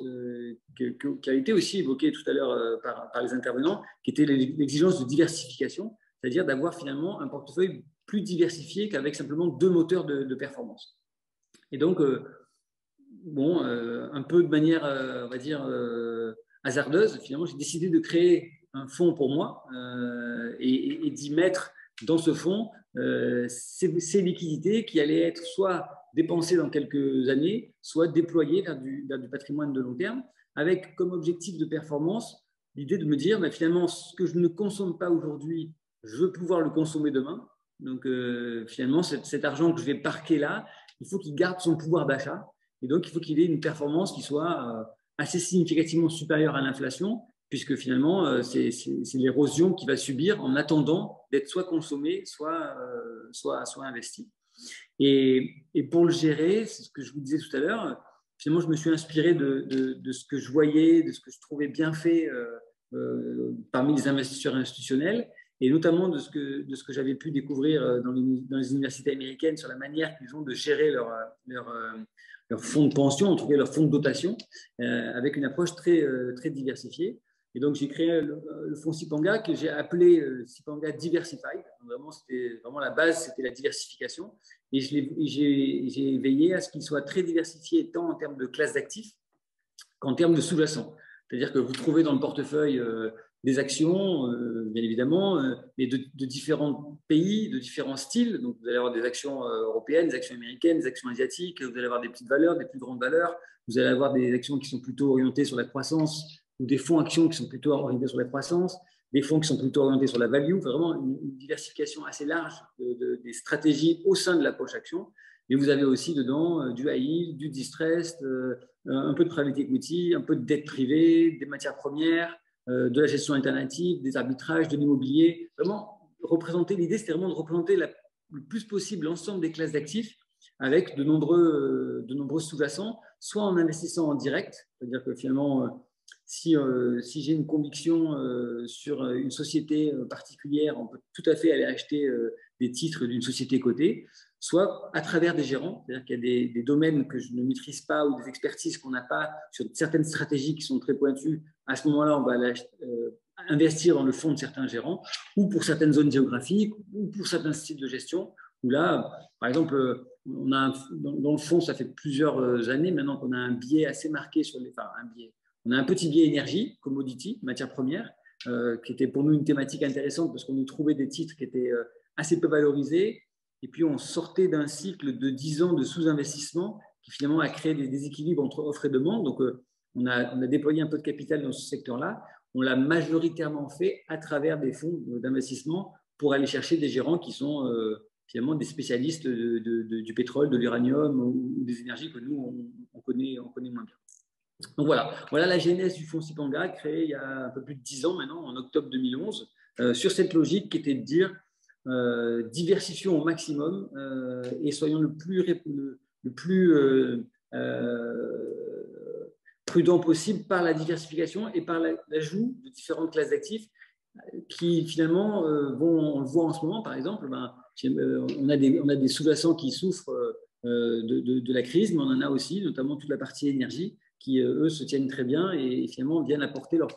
qui a été aussi évoquée tout à l'heure par les intervenants, qui était l'exigence de diversification, c'est-à-dire d'avoir finalement un portefeuille plus diversifié qu'avec simplement 2 moteurs de performance. Et donc, un peu de manière, on va dire, hasardeuse, finalement, j'ai décidé de créer un fonds pour moi et d'y mettre dans ce fonds ces liquidités qui allaient être soit dépensées dans quelques années, soit déployées vers du patrimoine de long terme, avec comme objectif de performance l'idée de me dire, finalement, ce que je ne consomme pas aujourd'hui, je veux pouvoir le consommer demain. Donc, finalement, cet argent que je vais parquer là, il faut qu'il garde son pouvoir d'achat. Et donc, il faut qu'il ait une performance qui soit assez significativement supérieure à l'inflation, puisque finalement, c'est l'érosion qu'il va subir en attendant d'être soit consommé, soit investi. Et pour le gérer, c'est ce que je vous disais tout à l'heure, finalement, je me suis inspiré de ce que je voyais, de ce que je trouvais bien fait parmi les investisseurs institutionnels, et notamment de ce que j'avais pu découvrir dans les universités américaines sur la manière qu'ils ont de gérer leur fonds de pension, en tout cas leur fonds de dotation, avec une approche très, très diversifiée. Et donc, j'ai créé le fonds Sipanga que j'ai appelé Sipanga Diversified. Donc, c'était vraiment la base, c'était la diversification. Et j'ai veillé à ce qu'il soit très diversifié tant en termes de classe d'actifs qu'en termes de sous-jacents. C'est-à-dire que vous trouvez dans le portefeuille des actions, bien évidemment, mais de différents pays, de différents styles. Donc, vous allez avoir des actions européennes, des actions américaines, des actions asiatiques, vous allez avoir des petites valeurs, des plus grandes valeurs, vous allez avoir des actions qui sont plutôt orientées sur la croissance ou des fonds actions qui sont plutôt orientés sur la croissance, des fonds qui sont plutôt orientés sur la value, vraiment une diversification assez large des stratégies au sein de la poche action. Mais vous avez aussi dedans du high yield, du distressed, un peu de private equity, un peu de dette privée, des matières premières, de la gestion alternative, des arbitrages, de l'immobilier. Vraiment, l'idée, c'était vraiment de représenter le plus possible l'ensemble des classes d'actifs avec de nombreux sous-jacents, soit en investissant en direct, c'est-à-dire que finalement, si j'ai une conviction sur une société particulière, on peut tout à fait aller acheter des titres d'une société cotée, soit à travers des gérants, c'est-à-dire qu'il y a des domaines que je ne maîtrise pas ou des expertises qu'on n'a pas sur certaines stratégies qui sont très pointues. À ce moment-là, on va investir dans le fonds de certains gérants ou pour certaines zones géographiques ou pour certains styles de gestion. Où là, par exemple, on a dans le fond, ça fait plusieurs années maintenant qu'on a un biais assez marqué sur les. Enfin, un biais. On a un petit biais énergie, commodity, matières premières, qui était pour nous une thématique intéressante parce qu'on y trouvait des titres qui étaient assez peu valorisés. Et puis, on sortait d'un cycle de 10 ans de sous-investissement qui finalement a créé des déséquilibres entre offre et demande. Donc, on a déployé un peu de capital dans ce secteur-là. On l'a majoritairement fait à travers des fonds d'investissement pour aller chercher des gérants qui sont finalement des spécialistes du pétrole, de l'uranium ou des énergies que nous, on connaît moins bien. Donc voilà la genèse du fonds Sipanga, créé il y a un peu plus de 10 ans maintenant, en octobre 2011, sur cette logique qui était de dire diversifions au maximum et soyons le plus prudent possible par la diversification et par l'ajout de différentes classes d'actifs qui finalement on le voit en ce moment par exemple, on a des sous-jacents qui souffrent de la crise, mais on en a aussi, notamment toute la partie énergie, qui eux se tiennent très bien et finalement viennent apporter leur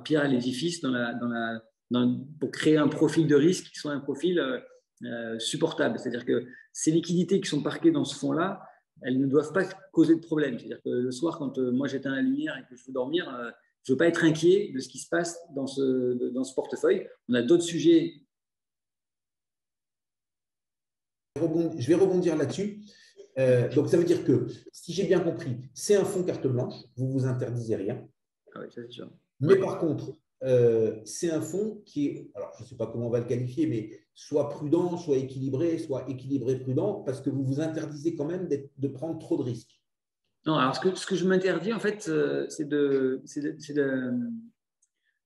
pierre à l'édifice pour créer un profil de risque qui soit un profil supportable. C'est-à-dire que ces liquidités qui sont parquées dans ce fonds-là, elles ne doivent pas causer de problème. C'est-à-dire que le soir, quand moi j'éteins la lumière et que je veux dormir, je ne veux pas être inquiet de ce qui se passe dans ce portefeuille. On a d'autres sujets. Je vais rebondir là-dessus. Donc, ça veut dire que, si j'ai bien compris, c'est un fonds carte blanche, vous ne vous interdisez rien. Ah oui, ça c'est sûr. Mais par contre, c'est un fonds qui est, alors je ne sais pas comment on va le qualifier, mais soit prudent, soit équilibré prudent, parce que vous vous interdisez quand même de prendre trop de risques. Non, alors ce que je m'interdis, en fait, on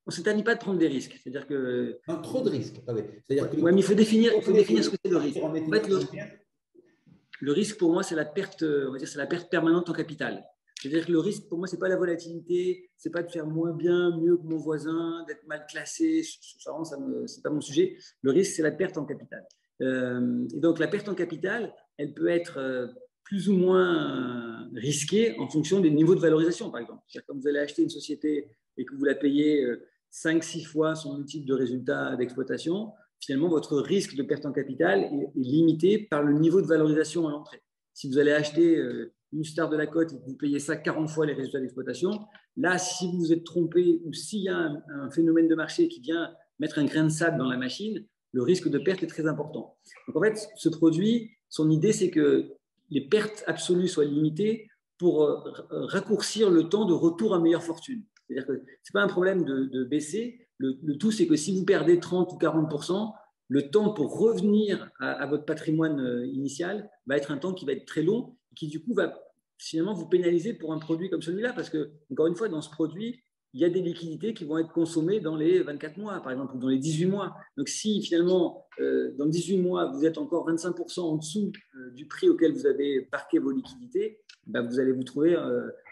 ne s'interdit pas de prendre des risques. C'est-à-dire que. Non, trop de risques. Oui, mais il faut définir ce que c'est le risque. En fait, le risque, pour moi, c'est la perte, on va dire, c'est la perte permanente en capital. C'est-à-dire que le risque, pour moi, ce n'est pas la volatilité, ce n'est pas de faire moins bien, mieux que mon voisin, d'être mal classé. Ce n'est pas mon sujet. Le risque, c'est la perte en capital. Et donc, la perte en capital, elle peut être plus ou moins risquée en fonction des niveaux de valorisation, par exemple. C'est-à-dire quand vous allez acheter une société et que vous la payez 5-6 fois son multiple de résultats d'exploitation, finalement, votre risque de perte en capital est limité par le niveau de valorisation à l'entrée. Si vous allez acheter une star de la cote et que vous payez ça 40 fois les résultats d'exploitation, là, si vous vous êtes trompé ou s'il y a un phénomène de marché qui vient mettre un grain de sable dans la machine, le risque de perte est très important. Donc, en fait, ce produit, son idée, c'est que les pertes absolues soient limitées pour raccourcir le temps de retour à meilleure fortune. C'est-à-dire que ce n'est pas un problème de baisser. Le tout, c'est que si vous perdez 30 ou 40%, le temps pour revenir à votre patrimoine initial va être un temps qui va être très long et qui, du coup, va finalement vous pénaliser pour un produit comme celui-là. Parce que, encore une fois, dans ce produit, il y a des liquidités qui vont être consommées dans les 24 mois, par exemple, ou dans les 18 mois. Donc, si finalement, dans 18 mois, vous êtes encore 25% en dessous du prix auquel vous avez parqué vos liquidités, ben, vous allez vous trouver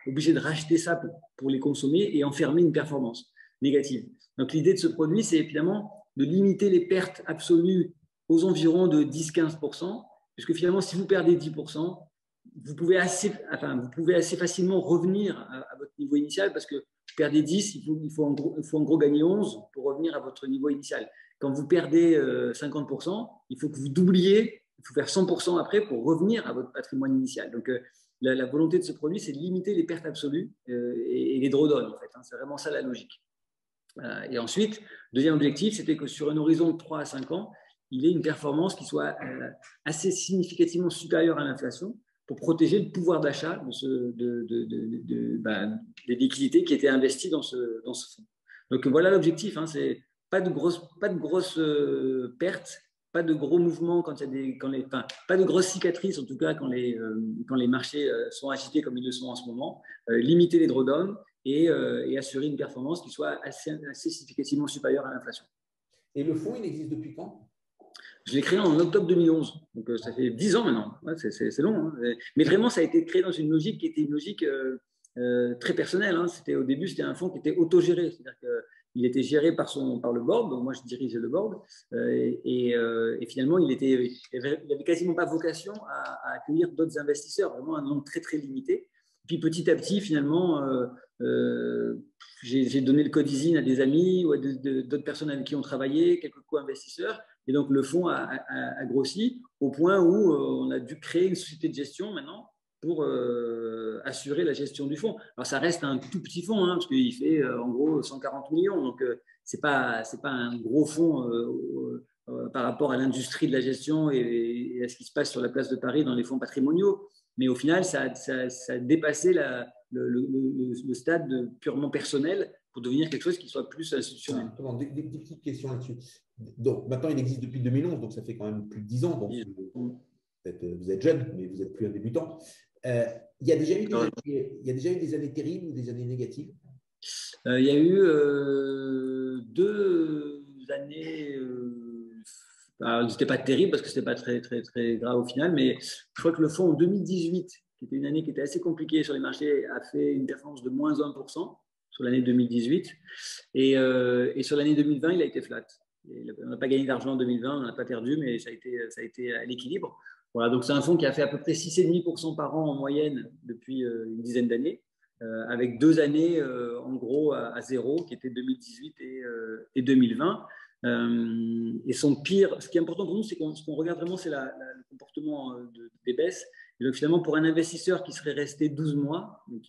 obligé de racheter ça pour les consommer et enfermer une performance négative. Donc, l'idée de ce produit, c'est évidemment de limiter les pertes absolues aux environs de 10-15%, puisque finalement, si vous perdez 10%, vous pouvez assez facilement revenir à votre niveau initial, parce que vous perdez 10, il faut en gros gagner 11 pour revenir à votre niveau initial. Quand vous perdez 50%, il faut que vous doubliez, il faut faire 100% après pour revenir à votre patrimoine initial. Donc, la volonté de ce produit, c'est de limiter les pertes absolues et les drawdowns, en fait. C'est vraiment ça la logique. Et ensuite, deuxième objectif, c'était que sur un horizon de 3 à 5 ans, il ait une performance qui soit assez significativement supérieure à l'inflation pour protéger le pouvoir d'achat des liquidités qui étaient investies dans ce fonds. Donc voilà l'objectif, c'est pas de grosses pertes, pas de gros mouvements pas de grosses cicatrices en tout cas quand les marchés sont agités comme ils le sont en ce moment, limiter les drawdowns et assurer une performance qui soit assez significativement supérieure à l'inflation. Et le fonds, il existe depuis quand ? Je l'ai créé en octobre 2011, donc ça fait 10 ans maintenant. Ouais, c'est long, hein. Mais vraiment, ça a été créé dans une logique qui était une logique très personnel. Hein. Au début, c'était un fonds qui était autogéré, c'est-à-dire qu'il était géré par le board, donc moi je dirigeais le board, et finalement il avait quasiment pas vocation à accueillir d'autres investisseurs, vraiment un nombre très très limité. Puis petit à petit, finalement, j'ai donné le code ISIN à des amis ou à d'autres personnes avec qui on travaillait, quelques co-investisseurs, et donc le fonds a grossi au point où on a dû créer une société de gestion maintenant pour assurer la gestion du fonds. Alors, ça reste un tout petit fonds, hein, parce qu'il fait en gros 140 millions. Donc, ce n'est pas un gros fonds par rapport à l'industrie de la gestion et à ce qui se passe sur la place de Paris dans les fonds patrimoniaux. Mais au final, ça a dépassé le stade purement personnel pour devenir quelque chose qui soit plus institutionnel. Des petites questions là-dessus. Donc, maintenant, il existe depuis 2011, donc ça fait quand même plus de 10 ans. Donc, vous êtes jeune, mais vous n'êtes plus un débutant. Il y a déjà eu des années terribles ou des années négatives? Il y a eu 2 années. Alors, c'était pas terrible parce que c'était pas très, très, très grave au final, mais je crois que le fonds en 2018, qui était une année qui était assez compliquée sur les marchés, a fait une performance de moins 1% sur l'année 2018. Et sur l'année 2020, il a été flat. On n'a pas gagné d'argent en 2020, on n'a pas perdu, mais ça a été à l'équilibre. Voilà, donc c'est un fonds qui a fait à peu près 6,5% par an en moyenne depuis une dizaine d'années, avec 2 années en gros à zéro, qui étaient 2018 et 2020. Et son pire, ce qui est important pour nous, c'est ce qu'on regarde vraiment, c'est le comportement des baisses. Et donc finalement, pour un investisseur qui serait resté 12 mois, donc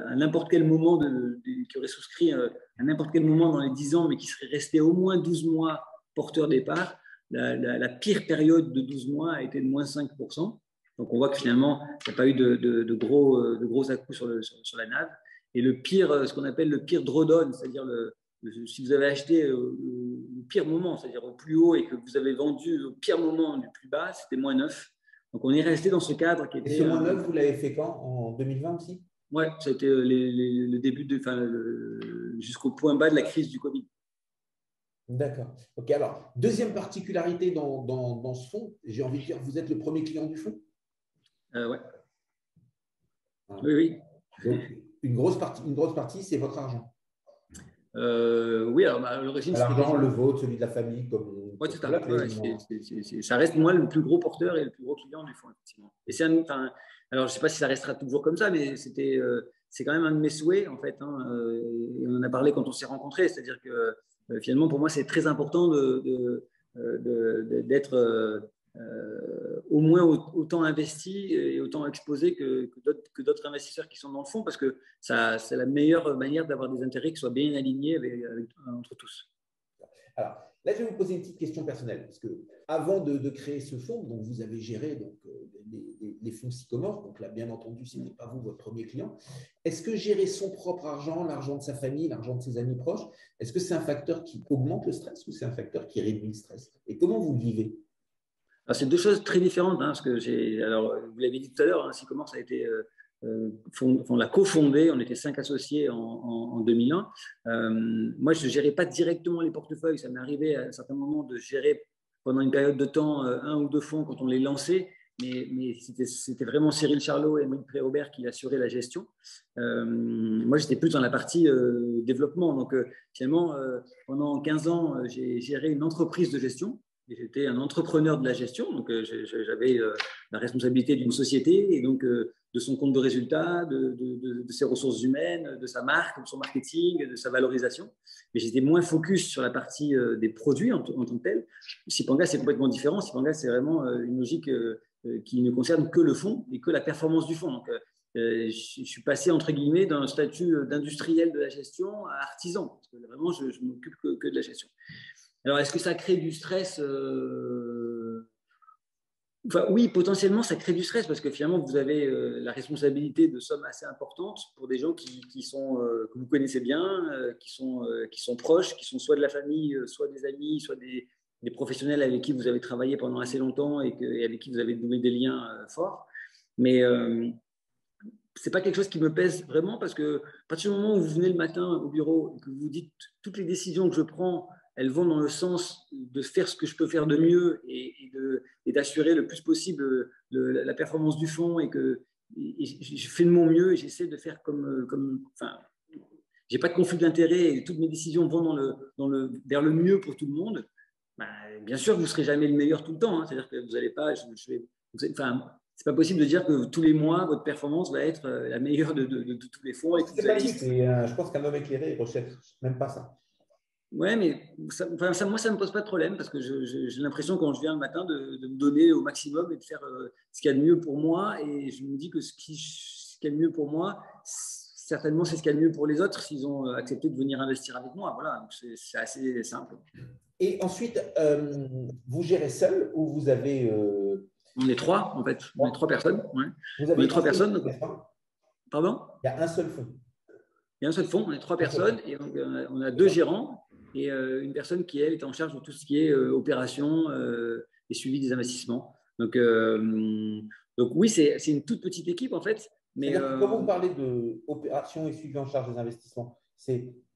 à n'importe quel moment, qui aurait souscrit à n'importe quel moment dans les 10 ans, mais qui serait resté au moins 12 mois porteur départ, la pire période de 12 mois a été de moins 5%. Donc, on voit que finalement, il n'y a pas eu de gros à-coups sur la NAV. Et le pire, ce qu'on appelle le pire drawdown, c'est-à-dire si vous avez acheté au pire moment, c'est-à-dire au plus haut, et que vous avez vendu au pire moment du plus bas, c'était moins 9. Donc, on est resté dans ce cadre qui était… Et ce moins 9, vous l'avez fait quand? En 2020 aussi? Oui, ça a été le début, jusqu'au point bas de la crise du Covid. D'accord. Ok, alors, deuxième particularité dans ce fonds, j'ai envie de dire, vous êtes le premier client du fonds? Ouais. Ah. Oui. Donc, une grosse partie, c'est votre argent. Oui, alors à l'origine, l'argent, le vôtre, celui de la famille, comme ouais, c'est ça. Ça reste moi le plus gros porteur et le plus gros client du fonds, effectivement. Et alors, je ne sais pas si ça restera toujours comme ça, mais c'est quand même un de mes souhaits, en fait. Hein, et on en a parlé quand on s'est rencontrés, c'est-à-dire que finalement, pour moi, c'est très important d'être au moins autant investi et autant exposé que d'autres investisseurs qui sont dans le fonds, parce que c'est la meilleure manière d'avoir des intérêts qui soient bien alignés entre tous. Alors, là, je vais vous poser une petite question personnelle, parce que avant de créer ce fonds, donc vous avez géré les fonds Sycomore, donc là, bien entendu, ce n'est pas vous votre premier client. Est-ce que gérer son propre argent, l'argent de sa famille, l'argent de ses amis proches, est-ce que c'est un facteur qui augmente le stress ou c'est un facteur qui réduit le stress? Et comment vous le vivez? C'est 2 choses très différentes, hein, parce que alors vous l'avez dit tout à l'heure, hein, Sycomore, ça a été on l'a cofondé, on était 5 associés en 2001. Moi, je ne gérais pas directement les portefeuilles, ça m'est arrivé à un certain moment de gérer pendant une période de temps 1 ou 2 fonds quand on les lançait, mais c'était vraiment Cyril Charlot et Monique Pré-Robert qui assuraient la gestion. Moi, j'étais plus dans la partie développement. Donc, finalement, pendant 15 ans, j'ai géré une entreprise de gestion. Et j'étais un entrepreneur de la gestion, donc j'avais la responsabilité d'une société et donc de son compte de résultat, de ses ressources humaines, de sa marque, de son marketing, de sa valorisation. Mais j'étais moins focus sur la partie des produits en tant que tel. Sipanga, c'est complètement différent. Sipanga, c'est vraiment une logique qui ne concerne que le fonds et que la performance du fonds. Donc, je suis passé, entre guillemets, d'un statut d'industriel de la gestion à artisan. Parce que vraiment, je ne m'occupe que de la gestion. Alors, est-ce que ça crée du stress? Enfin, oui, potentiellement, ça crée du stress parce que finalement, vous avez la responsabilité de sommes assez importantes pour des gens que vous connaissez bien, qui sont proches, qui sont soit de la famille, soit des amis, soit des professionnels avec qui vous avez travaillé pendant assez longtemps et avec qui vous avez noué des liens forts. Mais ce n'est pas quelque chose qui me pèse vraiment parce que à partir du moment où vous venez le matin au bureau et que vous dites toutes les décisions que je prends, elles vont dans le sens de faire ce que je peux faire de mieux et d'assurer le plus possible la performance du fonds et que je fais de mon mieux et j'essaie de faire enfin, j'ai pas de conflit d'intérêt et toutes mes décisions vont vers le mieux pour tout le monde. Bah, bien sûr, vous ne serez jamais le meilleur tout le temps. Hein. C'est-à-dire que vous n'allez pas, enfin, c'est pas possible de dire que tous les mois, votre performance va être la meilleure de tous les fonds. Et c'est pas juste, je pense qu'un homme éclairé ne recherche même pas ça. Ouais, mais moi, ça ne me pose pas de problème parce que j'ai l'impression quand je viens le matin de me donner au maximum et de faire ce qu'il y a de mieux pour moi. Et je me dis que ce qu'il y a de mieux pour moi, certainement, c'est ce qu'il y a de mieux pour les autres s'ils ont accepté de venir investir avec moi. Voilà, donc c'est assez simple. Et ensuite, vous gérez seul ou vous avez… On est 3, en fait. On est 3 personnes. Ouais. Vous avez 3 personnes. Pardon ? Il y a un seul fonds. Il y a un seul fonds, on est 3 personnes et donc, on a 2 gérants et une personne qui, elle, est en charge de tout ce qui est opération et suivi des investissements. Donc oui, c'est une toute petite équipe, en fait. Mais quand vous parlez d'opération et suivi en charge des investissements,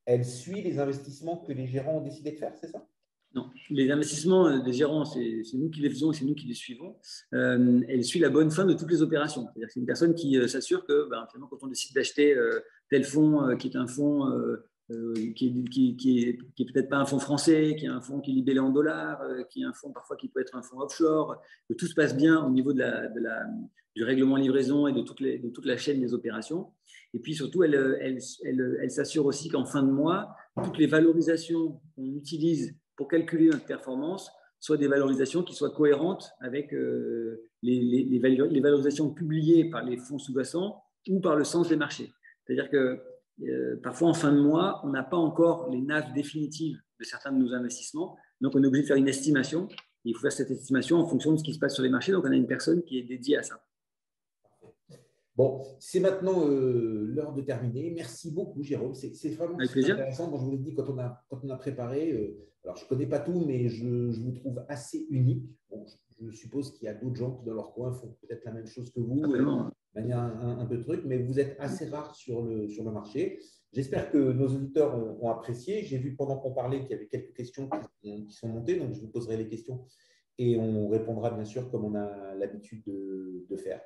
elle suit les investissements que les gérants ont décidé de faire, c'est ça ? Non, les investissements des gérants, c'est nous qui les faisons et c'est nous qui les suivons. Elle suit la bonne fin de toutes les opérations. C'est-à-dire que c'est une personne qui s'assure que finalement, quand on décide d'acheter tel fonds, qui est un fonds qui est peut-être pas un fonds français, qui est un fonds qui est libellé en dollars, qui est un fonds parfois qui peut être un fonds offshore, que tout se passe bien au niveau du règlement livraison et de toute la chaîne des opérations. Et puis surtout, elle s'assure aussi qu'en fin de mois, toutes les valorisations qu'on utilise pour calculer notre performance soient des valorisations qui soient cohérentes avec les valorisations publiées par les fonds sous-jacents ou par le sens des marchés. C'est-à-dire que parfois, en fin de mois, on n'a pas encore les NAV définitives de certains de nos investissements. Donc, on est obligé de faire une estimation. Il faut faire cette estimation en fonction de ce qui se passe sur les marchés. Donc, on a une personne qui est dédiée à ça. Bon, c'est maintenant l'heure de terminer. Merci beaucoup, Jérôme. C'est vraiment intéressant. Bon, je vous l'ai dit, quand on a préparé, alors je ne connais pas tout, mais je vous trouve assez unique. Bon, je suppose qu'il y a d'autres gens qui, dans leur coin, font peut-être la même chose que vous, de manière un peu de truc, mais vous êtes assez rare sur le marché. J'espère que nos auditeurs ont apprécié. J'ai vu pendant qu'on parlait qu'il y avait quelques questions qui sont montées, donc je vous poserai les questions et on répondra bien sûr comme on a l'habitude de faire.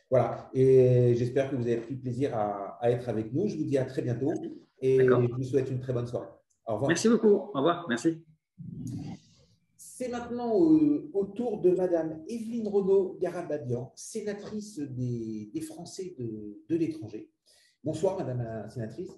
Voilà, et j'espère que vous avez pris plaisir à être avec nous. Je vous dis à très bientôt et je vous souhaite une très bonne soirée. Au revoir. Merci beaucoup. Au revoir. Merci. C'est maintenant au tour de Madame Evelyne Renaud-Garabedian, sénatrice des Français de l'étranger. Bonsoir, Madame la sénatrice.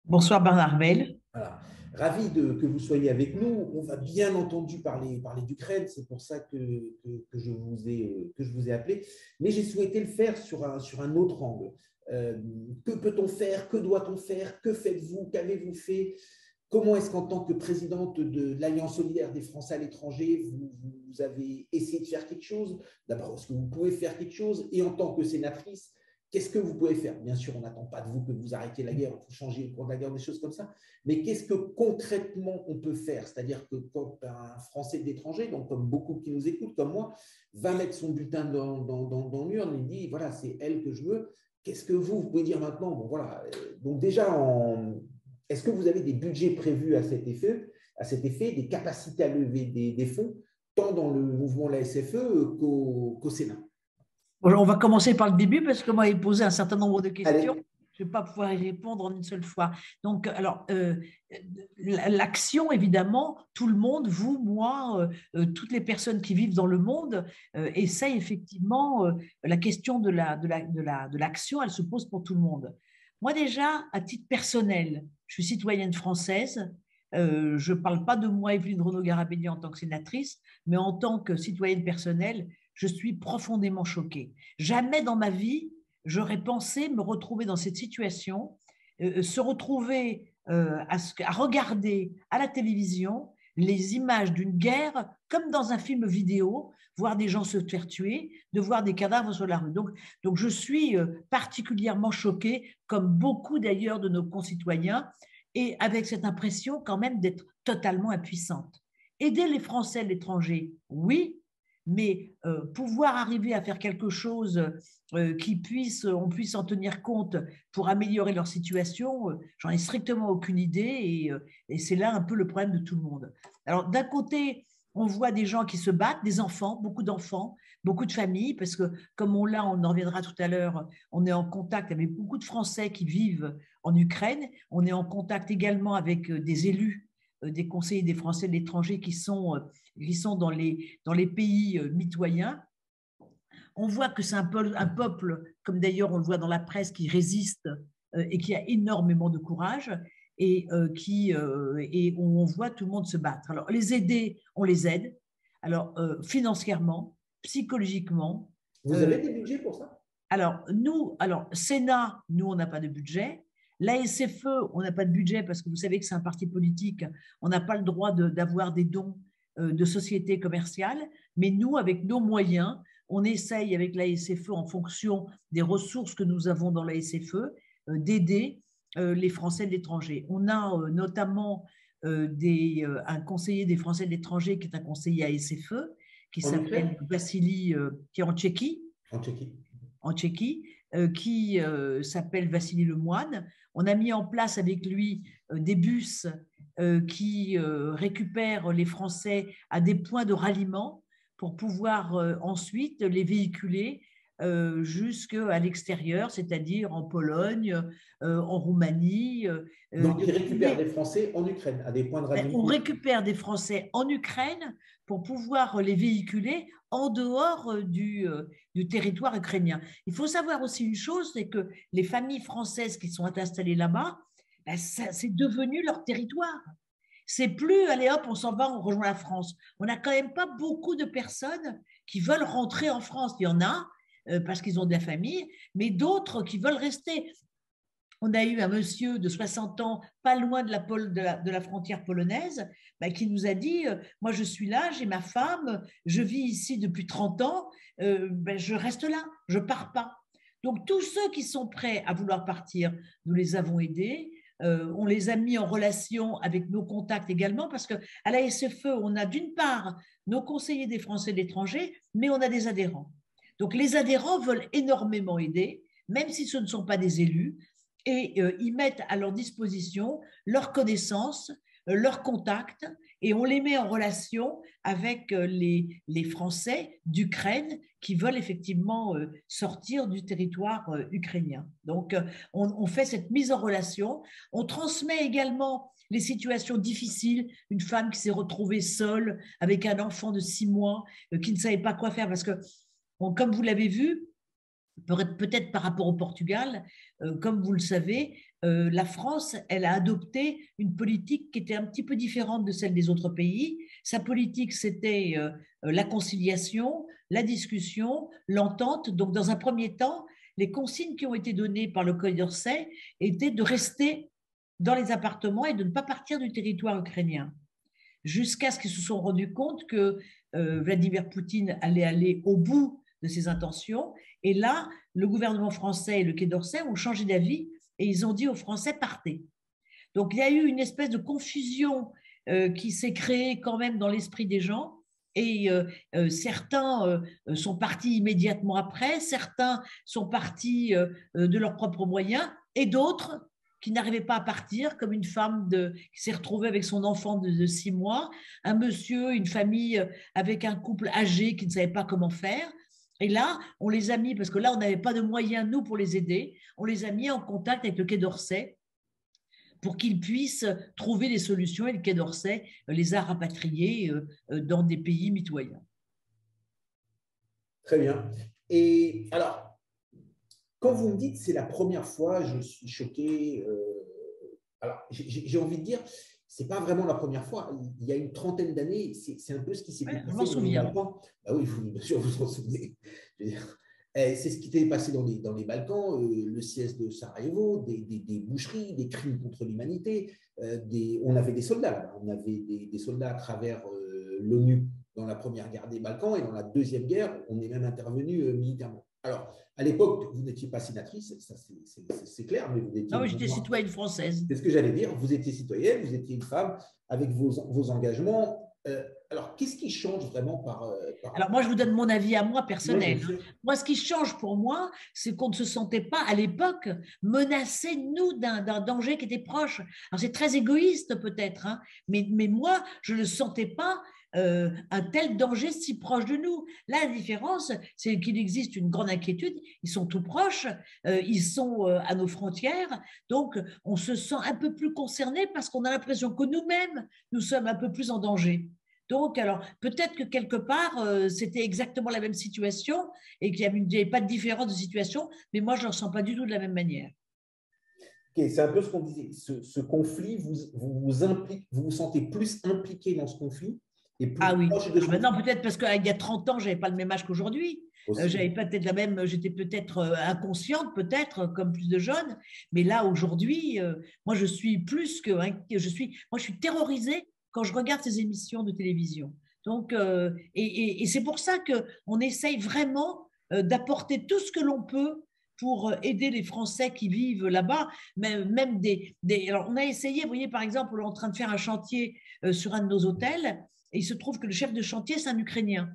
Bonsoir, Bernard Mel. Voilà. Ravi que vous soyez avec nous. On va bien entendu parler d'Ukraine, c'est pour ça que je vous ai appelé. Mais j'ai souhaité le faire sur un autre angle. Que peut-on faire? Que doit-on faire? Que faites-vous? Qu'avez-vous fait? Comment est-ce qu'en tant que présidente de l'Alliance solidaire des Français à l'étranger, vous avez essayé de faire quelque chose? D'abord, est-ce que vous pouvez faire quelque chose? Et en tant que sénatrice, qu'est-ce que vous pouvez faire? Bien sûr, on n'attend pas de vous que vous arrêtiez la guerre, il faut changer le cours de la guerre, des choses comme ça. Mais qu'est-ce que concrètement on peut faire? C'est-à-dire que quand un Français de l'étranger, donc comme beaucoup qui nous écoutent, comme moi, va mettre son bulletin dans l'urne, il dit, voilà, c'est elle que je veux. Qu'est-ce que vous pouvez dire maintenant? Bon, voilà. Donc déjà, est-ce que vous avez des budgets prévus à cet effet, des capacités à lever des fonds, tant dans le mouvement la SFE qu'au Sénat? Bon, on va commencer par le début parce que moi, il posé un certain nombre de questions. Allez. Je ne vais pas pouvoir y répondre en une seule fois. Donc, alors, l'action, évidemment, tout le monde, vous, moi, toutes les personnes qui vivent dans le monde, essayent effectivement, la question de l'action, elle se pose pour tout le monde. Moi, déjà, à titre personnel, je suis citoyenne française. Je ne parle pas de moi, Evelyne Renaud-Garabedian, en tant que sénatrice, mais en tant que citoyenne personnelle, je suis profondément choquée. Jamais dans ma vie, j'aurais pensé me retrouver dans cette situation, se retrouver à regarder à la télévision les images d'une guerre comme dans un film vidéo, voir des gens se faire tuer, de voir des cadavres sur la rue. Donc je suis particulièrement choquée, comme beaucoup d'ailleurs de nos concitoyens, et avec cette impression quand même d'être totalement impuissante. Aider les Français de l'étranger, oui, mais pouvoir arriver à faire quelque chose on puisse en tenir compte pour améliorer leur situation, j'en ai strictement aucune idée et c'est là un peu le problème de tout le monde. Alors d'un côté, On voit des gens qui se battent, des enfants, beaucoup de familles, parce que comme on en reviendra tout à l'heure, on est en contact avec beaucoup de Français qui vivent en Ukraine. On est en contact également avec des élus, des conseillers des Français de l'étranger qui sont dans les pays mitoyens. On voit que c'est un peuple, comme d'ailleurs on le voit dans la presse, qui résiste et qui a énormément de courage et où on voit tout le monde se battre. Alors, les aider, on les aide. Alors, financièrement, psychologiquement. Vous avez des budgets pour ça? Alors, Sénat, nous, on n'a pas de budget. L'ASFE, on n'a pas de budget parce que vous savez que c'est un parti politique. On n'a pas le droit d'avoir des dons de sociétés commerciales. Mais nous, avec nos moyens, on essaye avec l'ASFE, en fonction des ressources que nous avons dans l'ASFE, d'aider les Français de l'étranger. On a notamment un conseiller des Français de l'étranger qui est un conseiller ASFE, qui s'appelle Vassili, qui est en Tchéquie. En Tchéquie, qui s'appelle Vassili Lemoine. On a mis en place avec lui des bus qui récupèrent les Français à des points de ralliement pour pouvoir ensuite les véhiculer jusqu'à l'extérieur, c'est-à-dire en Pologne, en Roumanie. Donc, ils récupèrent des Français en Ukraine, à des points de ralliement. On récupère des Français en Ukraine pour pouvoir les véhiculer en dehors du territoire ukrainien. Il faut savoir aussi une chose, c'est que les familles françaises qui sont installées là-bas, c'est devenu leur territoire. C'est plus, allez hop, on s'en va, on rejoint la France. On n'a quand même pas beaucoup de personnes qui veulent rentrer en France. Il y en a, parce qu'ils ont de la famille, mais d'autres qui veulent rester. On a eu un monsieur de 60 ans, pas loin de la frontière polonaise, qui nous a dit « Moi, je suis là, j'ai ma femme, je vis ici depuis 30 ans, je reste là, je ne pars pas. » Donc, tous ceux qui sont prêts à vouloir partir, nous les avons aidés. On les a mis en relation avec nos contacts également, parce qu'à la SFE, on a d'une part nos conseillers des Français de l'étranger, mais on a des adhérents. Donc, les adhérents veulent énormément aider, même si ce ne sont pas des élus, et ils mettent à leur disposition leurs connaissances, leurs contacts, et on les met en relation avec les Français d'Ukraine qui veulent effectivement sortir du territoire ukrainien. Donc, on fait cette mise en relation. On transmet également les situations difficiles, une femme qui s'est retrouvée seule avec un enfant de 6 mois, qui ne savait pas quoi faire, parce que, comme vous l'avez vu, peut-être par rapport au Portugal, comme vous le savez, la France, elle a adopté une politique qui était un petit peu différente de celle des autres pays. Sa politique, c'était la conciliation, la discussion, l'entente. Donc, dans un premier temps, les consignes qui ont été données par le Quai d'Orsay étaient de rester dans les appartements et de ne pas partir du territoire ukrainien, jusqu'à ce qu'ils se sont rendus compte que Vladimir Poutine allait aller au bout de ses intentions. Et là, le gouvernement français et le Quai d'Orsay ont changé d'avis et ils ont dit aux Français « partez ». Donc, il y a eu une espèce de confusion qui s'est créée quand même dans l'esprit des gens. Et certains sont partis immédiatement après, certains sont partis de leurs propres moyens, et d'autres qui n'arrivaient pas à partir, comme une femme qui s'est retrouvée avec son enfant de 6 mois, un monsieur, une famille avec un couple âgé qui ne savait pas comment faire. Et là, on les a mis, parce que là, on n'avait pas de moyens, nous, pour les aider, on les a mis en contact avec le Quai d'Orsay pour qu'ils puissent trouver des solutions, et le Quai d'Orsay les a rapatriés dans des pays mitoyens. Très bien. Et alors, quand vous me dites c'est la première fois, je suis choqué, alors j'ai envie de dire, ce n'est pas vraiment la première fois. Il y a une trentaine d'années, c'est un peu ce qui s'est passé. Je m'en souviens. Ah oui, bien sûr, vous en souvenez. C'est ce qui s'est passé dans les Balkans, le siège de Sarajevo, des boucheries, des crimes contre l'humanité. On avait des soldats là-bas. On avait des soldats à travers l'ONU dans la première guerre des Balkans, et dans la deuxième guerre, on est même intervenu militairement. Alors, à l'époque, vous n'étiez pas sénatrice, ça c'est clair, mais vous étiez… Non, j'étais citoyenne française. C'est ce que j'allais dire, vous étiez citoyenne, vous étiez une femme avec vos engagements. Alors, qu'est-ce qui change vraiment par… Alors, moi, je vous donne mon avis à moi personnel. Moi, ce qui change pour moi, c'est qu'on ne se sentait pas, à l'époque, menacés, nous, d'un danger qui était proche. Alors, c'est très égoïste peut-être, hein, mais moi, je ne sentais pas un tel danger si proche de nous. Là, la différence, c'est qu'il existe une grande inquiétude. Ils sont tout proches, ils sont à nos frontières. Donc, on se sent un peu plus concerné parce qu'on a l'impression que nous-mêmes, nous sommes un peu plus en danger. Donc, alors, peut-être que quelque part, c'était exactement la même situation et qu'il n'y avait pas de différence de situation, mais moi, je ne le ressens pas du tout de la même manière. Okay, c'est un peu ce qu'on disait. Ce conflit, vous vous sentez plus impliqué dans ce conflit et plus proche de ce conflit. Maintenant, peut-être parce qu'il y a 30 ans, je n'avais pas le même âge qu'aujourd'hui. J'avais peut-être la même, j'étais peut-être inconsciente, peut-être comme plus de jeunes, mais là aujourd'hui, moi je suis plus que, moi je suis terrorisée quand je regarde ces émissions de télévision. Donc, et c'est pour ça qu'on essaye vraiment d'apporter tout ce que l'on peut pour aider les Français qui vivent là-bas, même alors on a essayé, vous voyez par exemple, on est en train de faire un chantier sur un de nos hôtels, et il se trouve que le chef de chantier c'est un Ukrainien.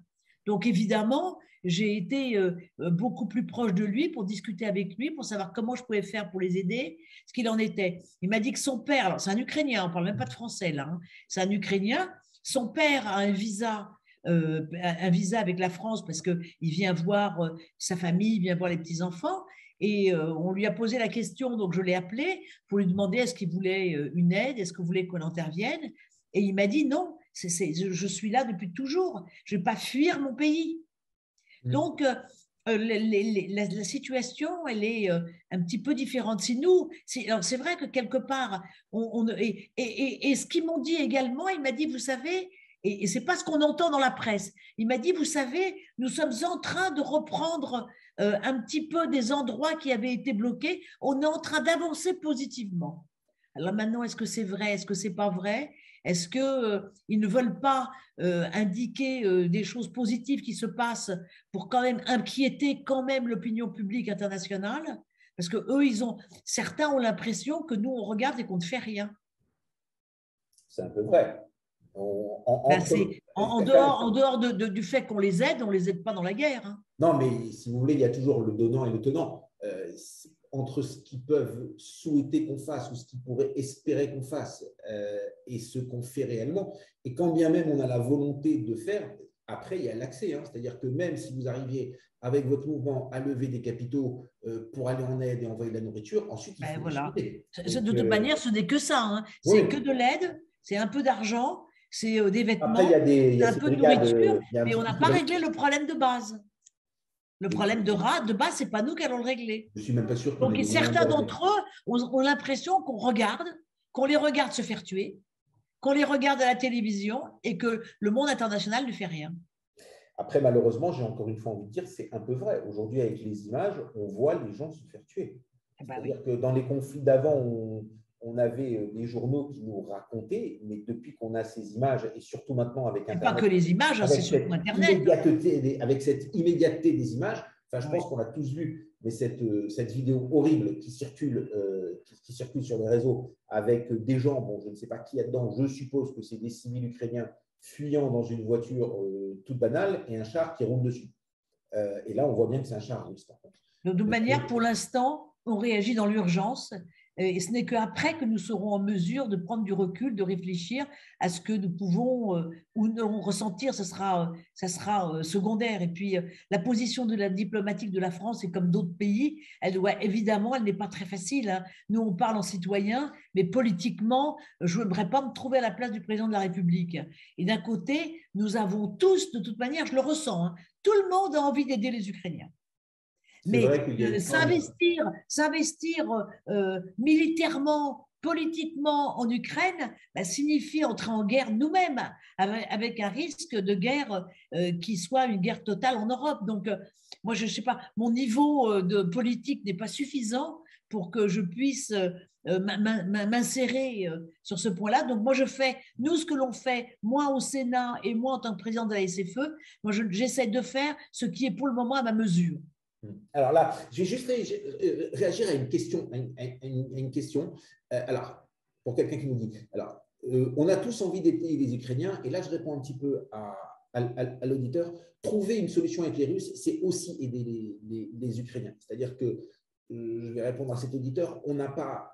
Donc évidemment, j'ai été beaucoup plus proche de lui pour discuter avec lui, pour savoir comment je pouvais faire pour les aider, ce qu'il en était. Il m'a dit que son père, alors c'est un Ukrainien, on ne parle même pas de français là, hein, c'est un Ukrainien, son père a un visa avec la France parce qu'il vient voir sa famille, il vient voir les petits-enfants, et on lui a posé la question, donc je l'ai appelé pour lui demander est-ce qu'il voulait une aide, est-ce qu'il voulait qu'on intervienne, et il m'a dit non, je suis là depuis toujours, je ne vais pas fuir mon pays. Donc, la situation, elle est un petit peu différente. Si nous, alors c'est vrai que quelque part, et ce qu'ils m'ont dit également, il m'a dit, vous savez, et ce n'est pas ce qu'on entend dans la presse, il m'a dit, vous savez, nous sommes en train de reprendre un petit peu des endroits qui avaient été bloqués, on est en train d'avancer positivement. Alors maintenant, est-ce que c'est vrai, est-ce que ce n'est pas vrai? Est-ce qu'ils ne veulent pas indiquer des choses positives qui se passent pour quand même inquiéter quand même l'opinion publique internationale? Parce que eux, certains ont l'impression que nous, on regarde et qu'on ne fait rien. C'est un peu vrai. En dehors du fait qu'on les aide, on ne les aide pas dans la guerre. Hein. Non, mais si vous voulez, il y a toujours le donnant et le tenant. Entre ce qu'ils peuvent souhaiter qu'on fasse ou ce qu'ils pourraient espérer qu'on fasse et ce qu'on fait réellement. Et quand bien même on a la volonté de faire, après, il y a l'accès. Hein. C'est-à-dire que même si vous arriviez avec votre mouvement à lever des capitaux pour aller en aide et envoyer de la nourriture, ensuite, il faut voilà. Donc, de toute manière, ce n'est que ça. Hein. C'est que de l'aide, c'est un peu d'argent, c'est des vêtements, c'est un peu de nourriture, mais on n'a pas réglé le problème de base. Le problème de base, ce n'est pas nous qui allons le régler. Je ne suis même pas sûr. Donc, certains d'entre eux ont l'impression qu'on les regarde se faire tuer, qu'on les regarde à la télévision et que le monde international ne fait rien. Après, malheureusement, j'ai encore une fois envie de dire, c'est un peu vrai. Aujourd'hui, avec les images, on voit les gens se faire tuer. C'est-à-dire que dans les conflits d'avant, on avait les journaux qui nous racontaient, mais depuis qu'on a ces images, et surtout maintenant avec Internet… Pas que les images, c'est surtout Internet. Avec cette immédiateté des images, je pense qu'on a tous vu, mais cette vidéo horrible qui circule sur les réseaux avec des gens, bon, je ne sais pas qui est dedans, je suppose que c'est des civils ukrainiens fuyant dans une voiture toute banale et un char qui roule dessus. Et là, on voit bien que c'est un char russe, par contre. De toute manière, pour l'instant, on réagit dans l'urgence. Et ce n'est qu'après que nous serons en mesure de prendre du recul, de réfléchir à ce que nous pouvons ou non ressentir, ça sera secondaire. Et puis, la position de la diplomatique de la France, et comme d'autres pays, elle n'est pas très facile. Hein. Nous, on parle en citoyen, mais politiquement, je n'aimerais pas me trouver à la place du président de la République. Et d'un côté, nous avons tous, de toute manière, je le ressens, hein, tout le monde a envie d'aider les Ukrainiens. Mais s'investir militairement, politiquement en Ukraine signifie entrer en guerre nous-mêmes, avec un risque de guerre qui soit une guerre totale en Europe. Donc, moi, je ne sais pas, mon niveau de politique n'est pas suffisant pour que je puisse m'insérer sur ce point-là. Donc, moi, nous, ce que l'on fait, moi au Sénat et moi en tant que président de la SFE, moi, j'essaie de faire ce qui est pour le moment à ma mesure. Alors là, je vais juste réagir à une question. Alors, pour quelqu'un qui nous dit, alors, on a tous envie d'aider les Ukrainiens, et là, je réponds un petit peu à l'auditeur. Trouver une solution avec les Russes, c'est aussi aider les Ukrainiens. C'est-à-dire que, je vais répondre à cet auditeur, on n'a pas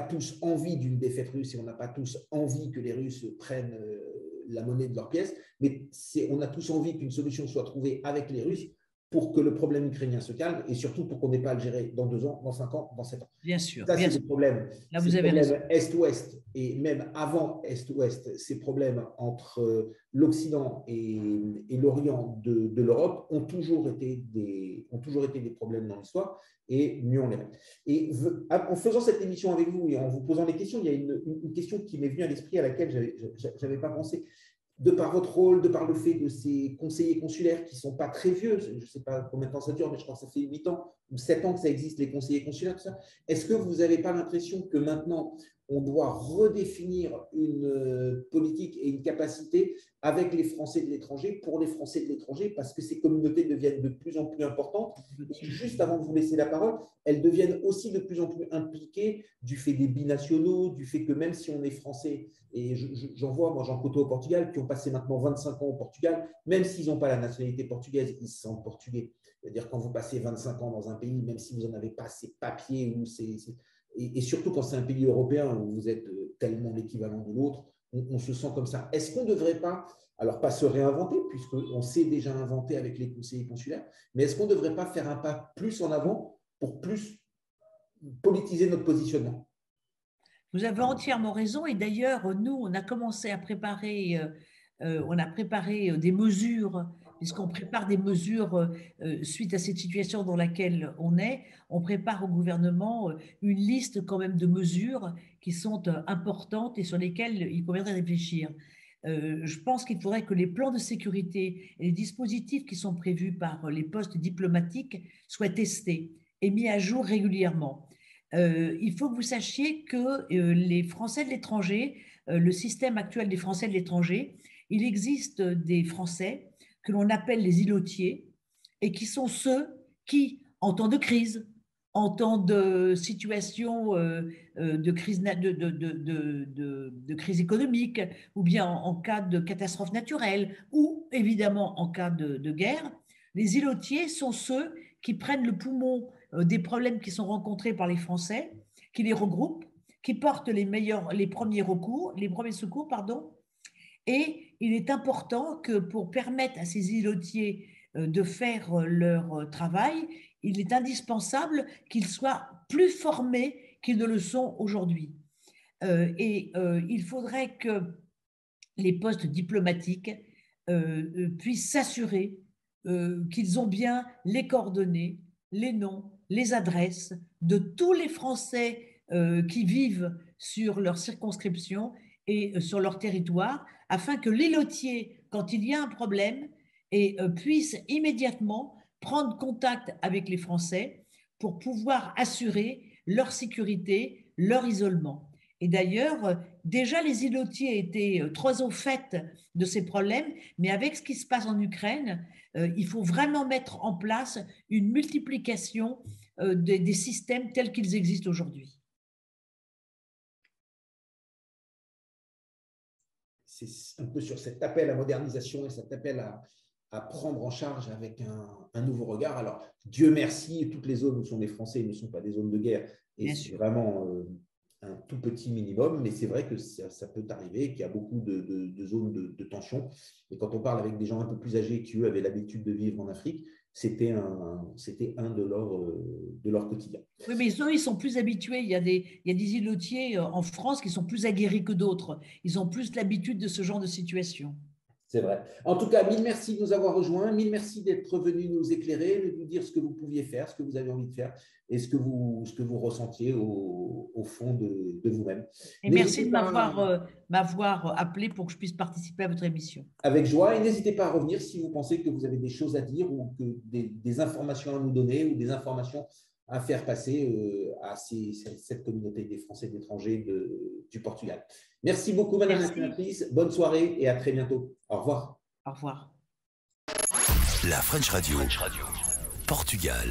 tous envie d'une défaite russe et on n'a pas tous envie que les Russes prennent la monnaie de leur pièce, mais on a tous envie qu'une solution soit trouvée avec les Russes pour que le problème ukrainien se calme et surtout pour qu'on n'ait pas à le gérer dans 2 ans, dans 5 ans, dans 7 ans. Bien sûr. Ça, c'est des problèmes. Là, vous avez raison. Est-Ouest et même avant Est-Ouest, ces problèmes entre l'Occident et l'Orient de l'Europe ont toujours été des problèmes dans l'histoire et mieux on les règle. Et en faisant cette émission avec vous et en vous posant les questions, il y a une question qui m'est venue à l'esprit à laquelle je n'avais pas pensé. De par votre rôle, de par le fait de ces conseillers consulaires qui ne sont pas très vieux, je ne sais pas combien de temps ça dure, mais je crois que ça fait 8 ans ou 7 ans que ça existe, les conseillers consulaires, tout ça. Est-ce que vous n'avez pas l'impression que maintenant, on doit redéfinir une politique et une capacité avec les Français de l'étranger, pour les Français de l'étranger, parce que ces communautés deviennent de plus en plus importantes. Et juste avant de vous laisser la parole, elles deviennent aussi de plus en plus impliquées du fait des binationaux, du fait que même si on est français, et j'en vois, moi j'en côtoie au Portugal, qui ont passé maintenant 25 ans au Portugal, même s'ils n'ont pas la nationalité portugaise, ils se sentent portugais. C'est-à-dire quand vous passez 25 ans dans un pays, même si vous n'en avez pas ces papiers, et surtout quand c'est un pays européen où vous êtes tellement l'équivalent de l'autre, on se sent comme ça. Est-ce qu'on ne devrait pas, alors pas se réinventer, puisqu'on s'est déjà inventé avec les conseillers consulaires, mais est-ce qu'on ne devrait pas faire un pas plus en avant pour plus politiser notre positionnement? Vous avez entièrement raison. Et d'ailleurs, nous, on a commencé à préparer, des mesures, puisqu'on prépare des mesures suite à cette situation dans laquelle on est. On prépare au gouvernement une liste quand même de mesures qui sont importantes et sur lesquelles il conviendrait réfléchir. Je pense qu'il faudrait que les plans de sécurité et les dispositifs qui sont prévus par les postes diplomatiques soient testés et mis à jour régulièrement. Il faut que vous sachiez que les Français de l'étranger, le système actuel des Français de l'étranger, il existe des Français que l'on appelle les îlotiers et qui sont ceux qui, en temps de crise, en temps de situation de crise économique, ou bien en cas de catastrophe naturelle, ou évidemment en cas de guerre, les îlotiers sont ceux qui prennent le poumon des problèmes qui sont rencontrés par les Français, qui les regroupent, qui portent les premiers secours, et il est important que pour permettre à ces îlotiers de faire leur travail, il est indispensable qu'ils soient plus formés qu'ils ne le sont aujourd'hui. Il faudrait que les postes diplomatiques puissent s'assurer qu'ils ont bien les coordonnées, les noms, les adresses de tous les Français qui vivent sur leur circonscription et sur leur territoire, afin que l'îlotier, quand il y a un problème, puisse immédiatement prendre contact avec les Français pour pouvoir assurer leur sécurité, leur isolement. Et d'ailleurs, déjà les îlotiers étaient très au fait de ces problèmes, mais avec ce qui se passe en Ukraine, il faut vraiment mettre en place une multiplication des systèmes tels qu'ils existent aujourd'hui. C'est un peu sur cet appel à modernisation et cet appel à prendre en charge avec un nouveau regard. Alors, Dieu merci, toutes les zones où sont des Français ne sont pas des zones de guerre, et c'est vraiment un tout petit minimum, mais c'est vrai que ça peut arriver, qu'il y a beaucoup de zones de tension. Et quand on parle avec des gens un peu plus âgés qui, eux, avaient l'habitude de vivre en Afrique, c'était un de leur quotidien. Oui, mais eux, ils sont plus habitués. Il y a des îlotiers en France qui sont plus aguerris que d'autres. Ils ont plus l'habitude de ce genre de situation. C'est vrai. En tout cas, mille merci de nous avoir rejoints, mille merci d'être venus nous éclairer, de nous dire ce que vous pouviez faire, ce que vous avez envie de faire et ce que vous ressentiez au fond de vous-même. Et merci de m'avoir appelé pour que je puisse participer à votre émission. Avec joie, et n'hésitez pas à revenir si vous pensez que vous avez des choses à dire ou que des informations à nous donner ou des informations à faire passer à cette communauté des Français de l'étranger du Portugal. Merci beaucoup, Madame la sénatrice. Bonne soirée et à très bientôt. Au revoir. Au revoir. La French Radio. Portugal.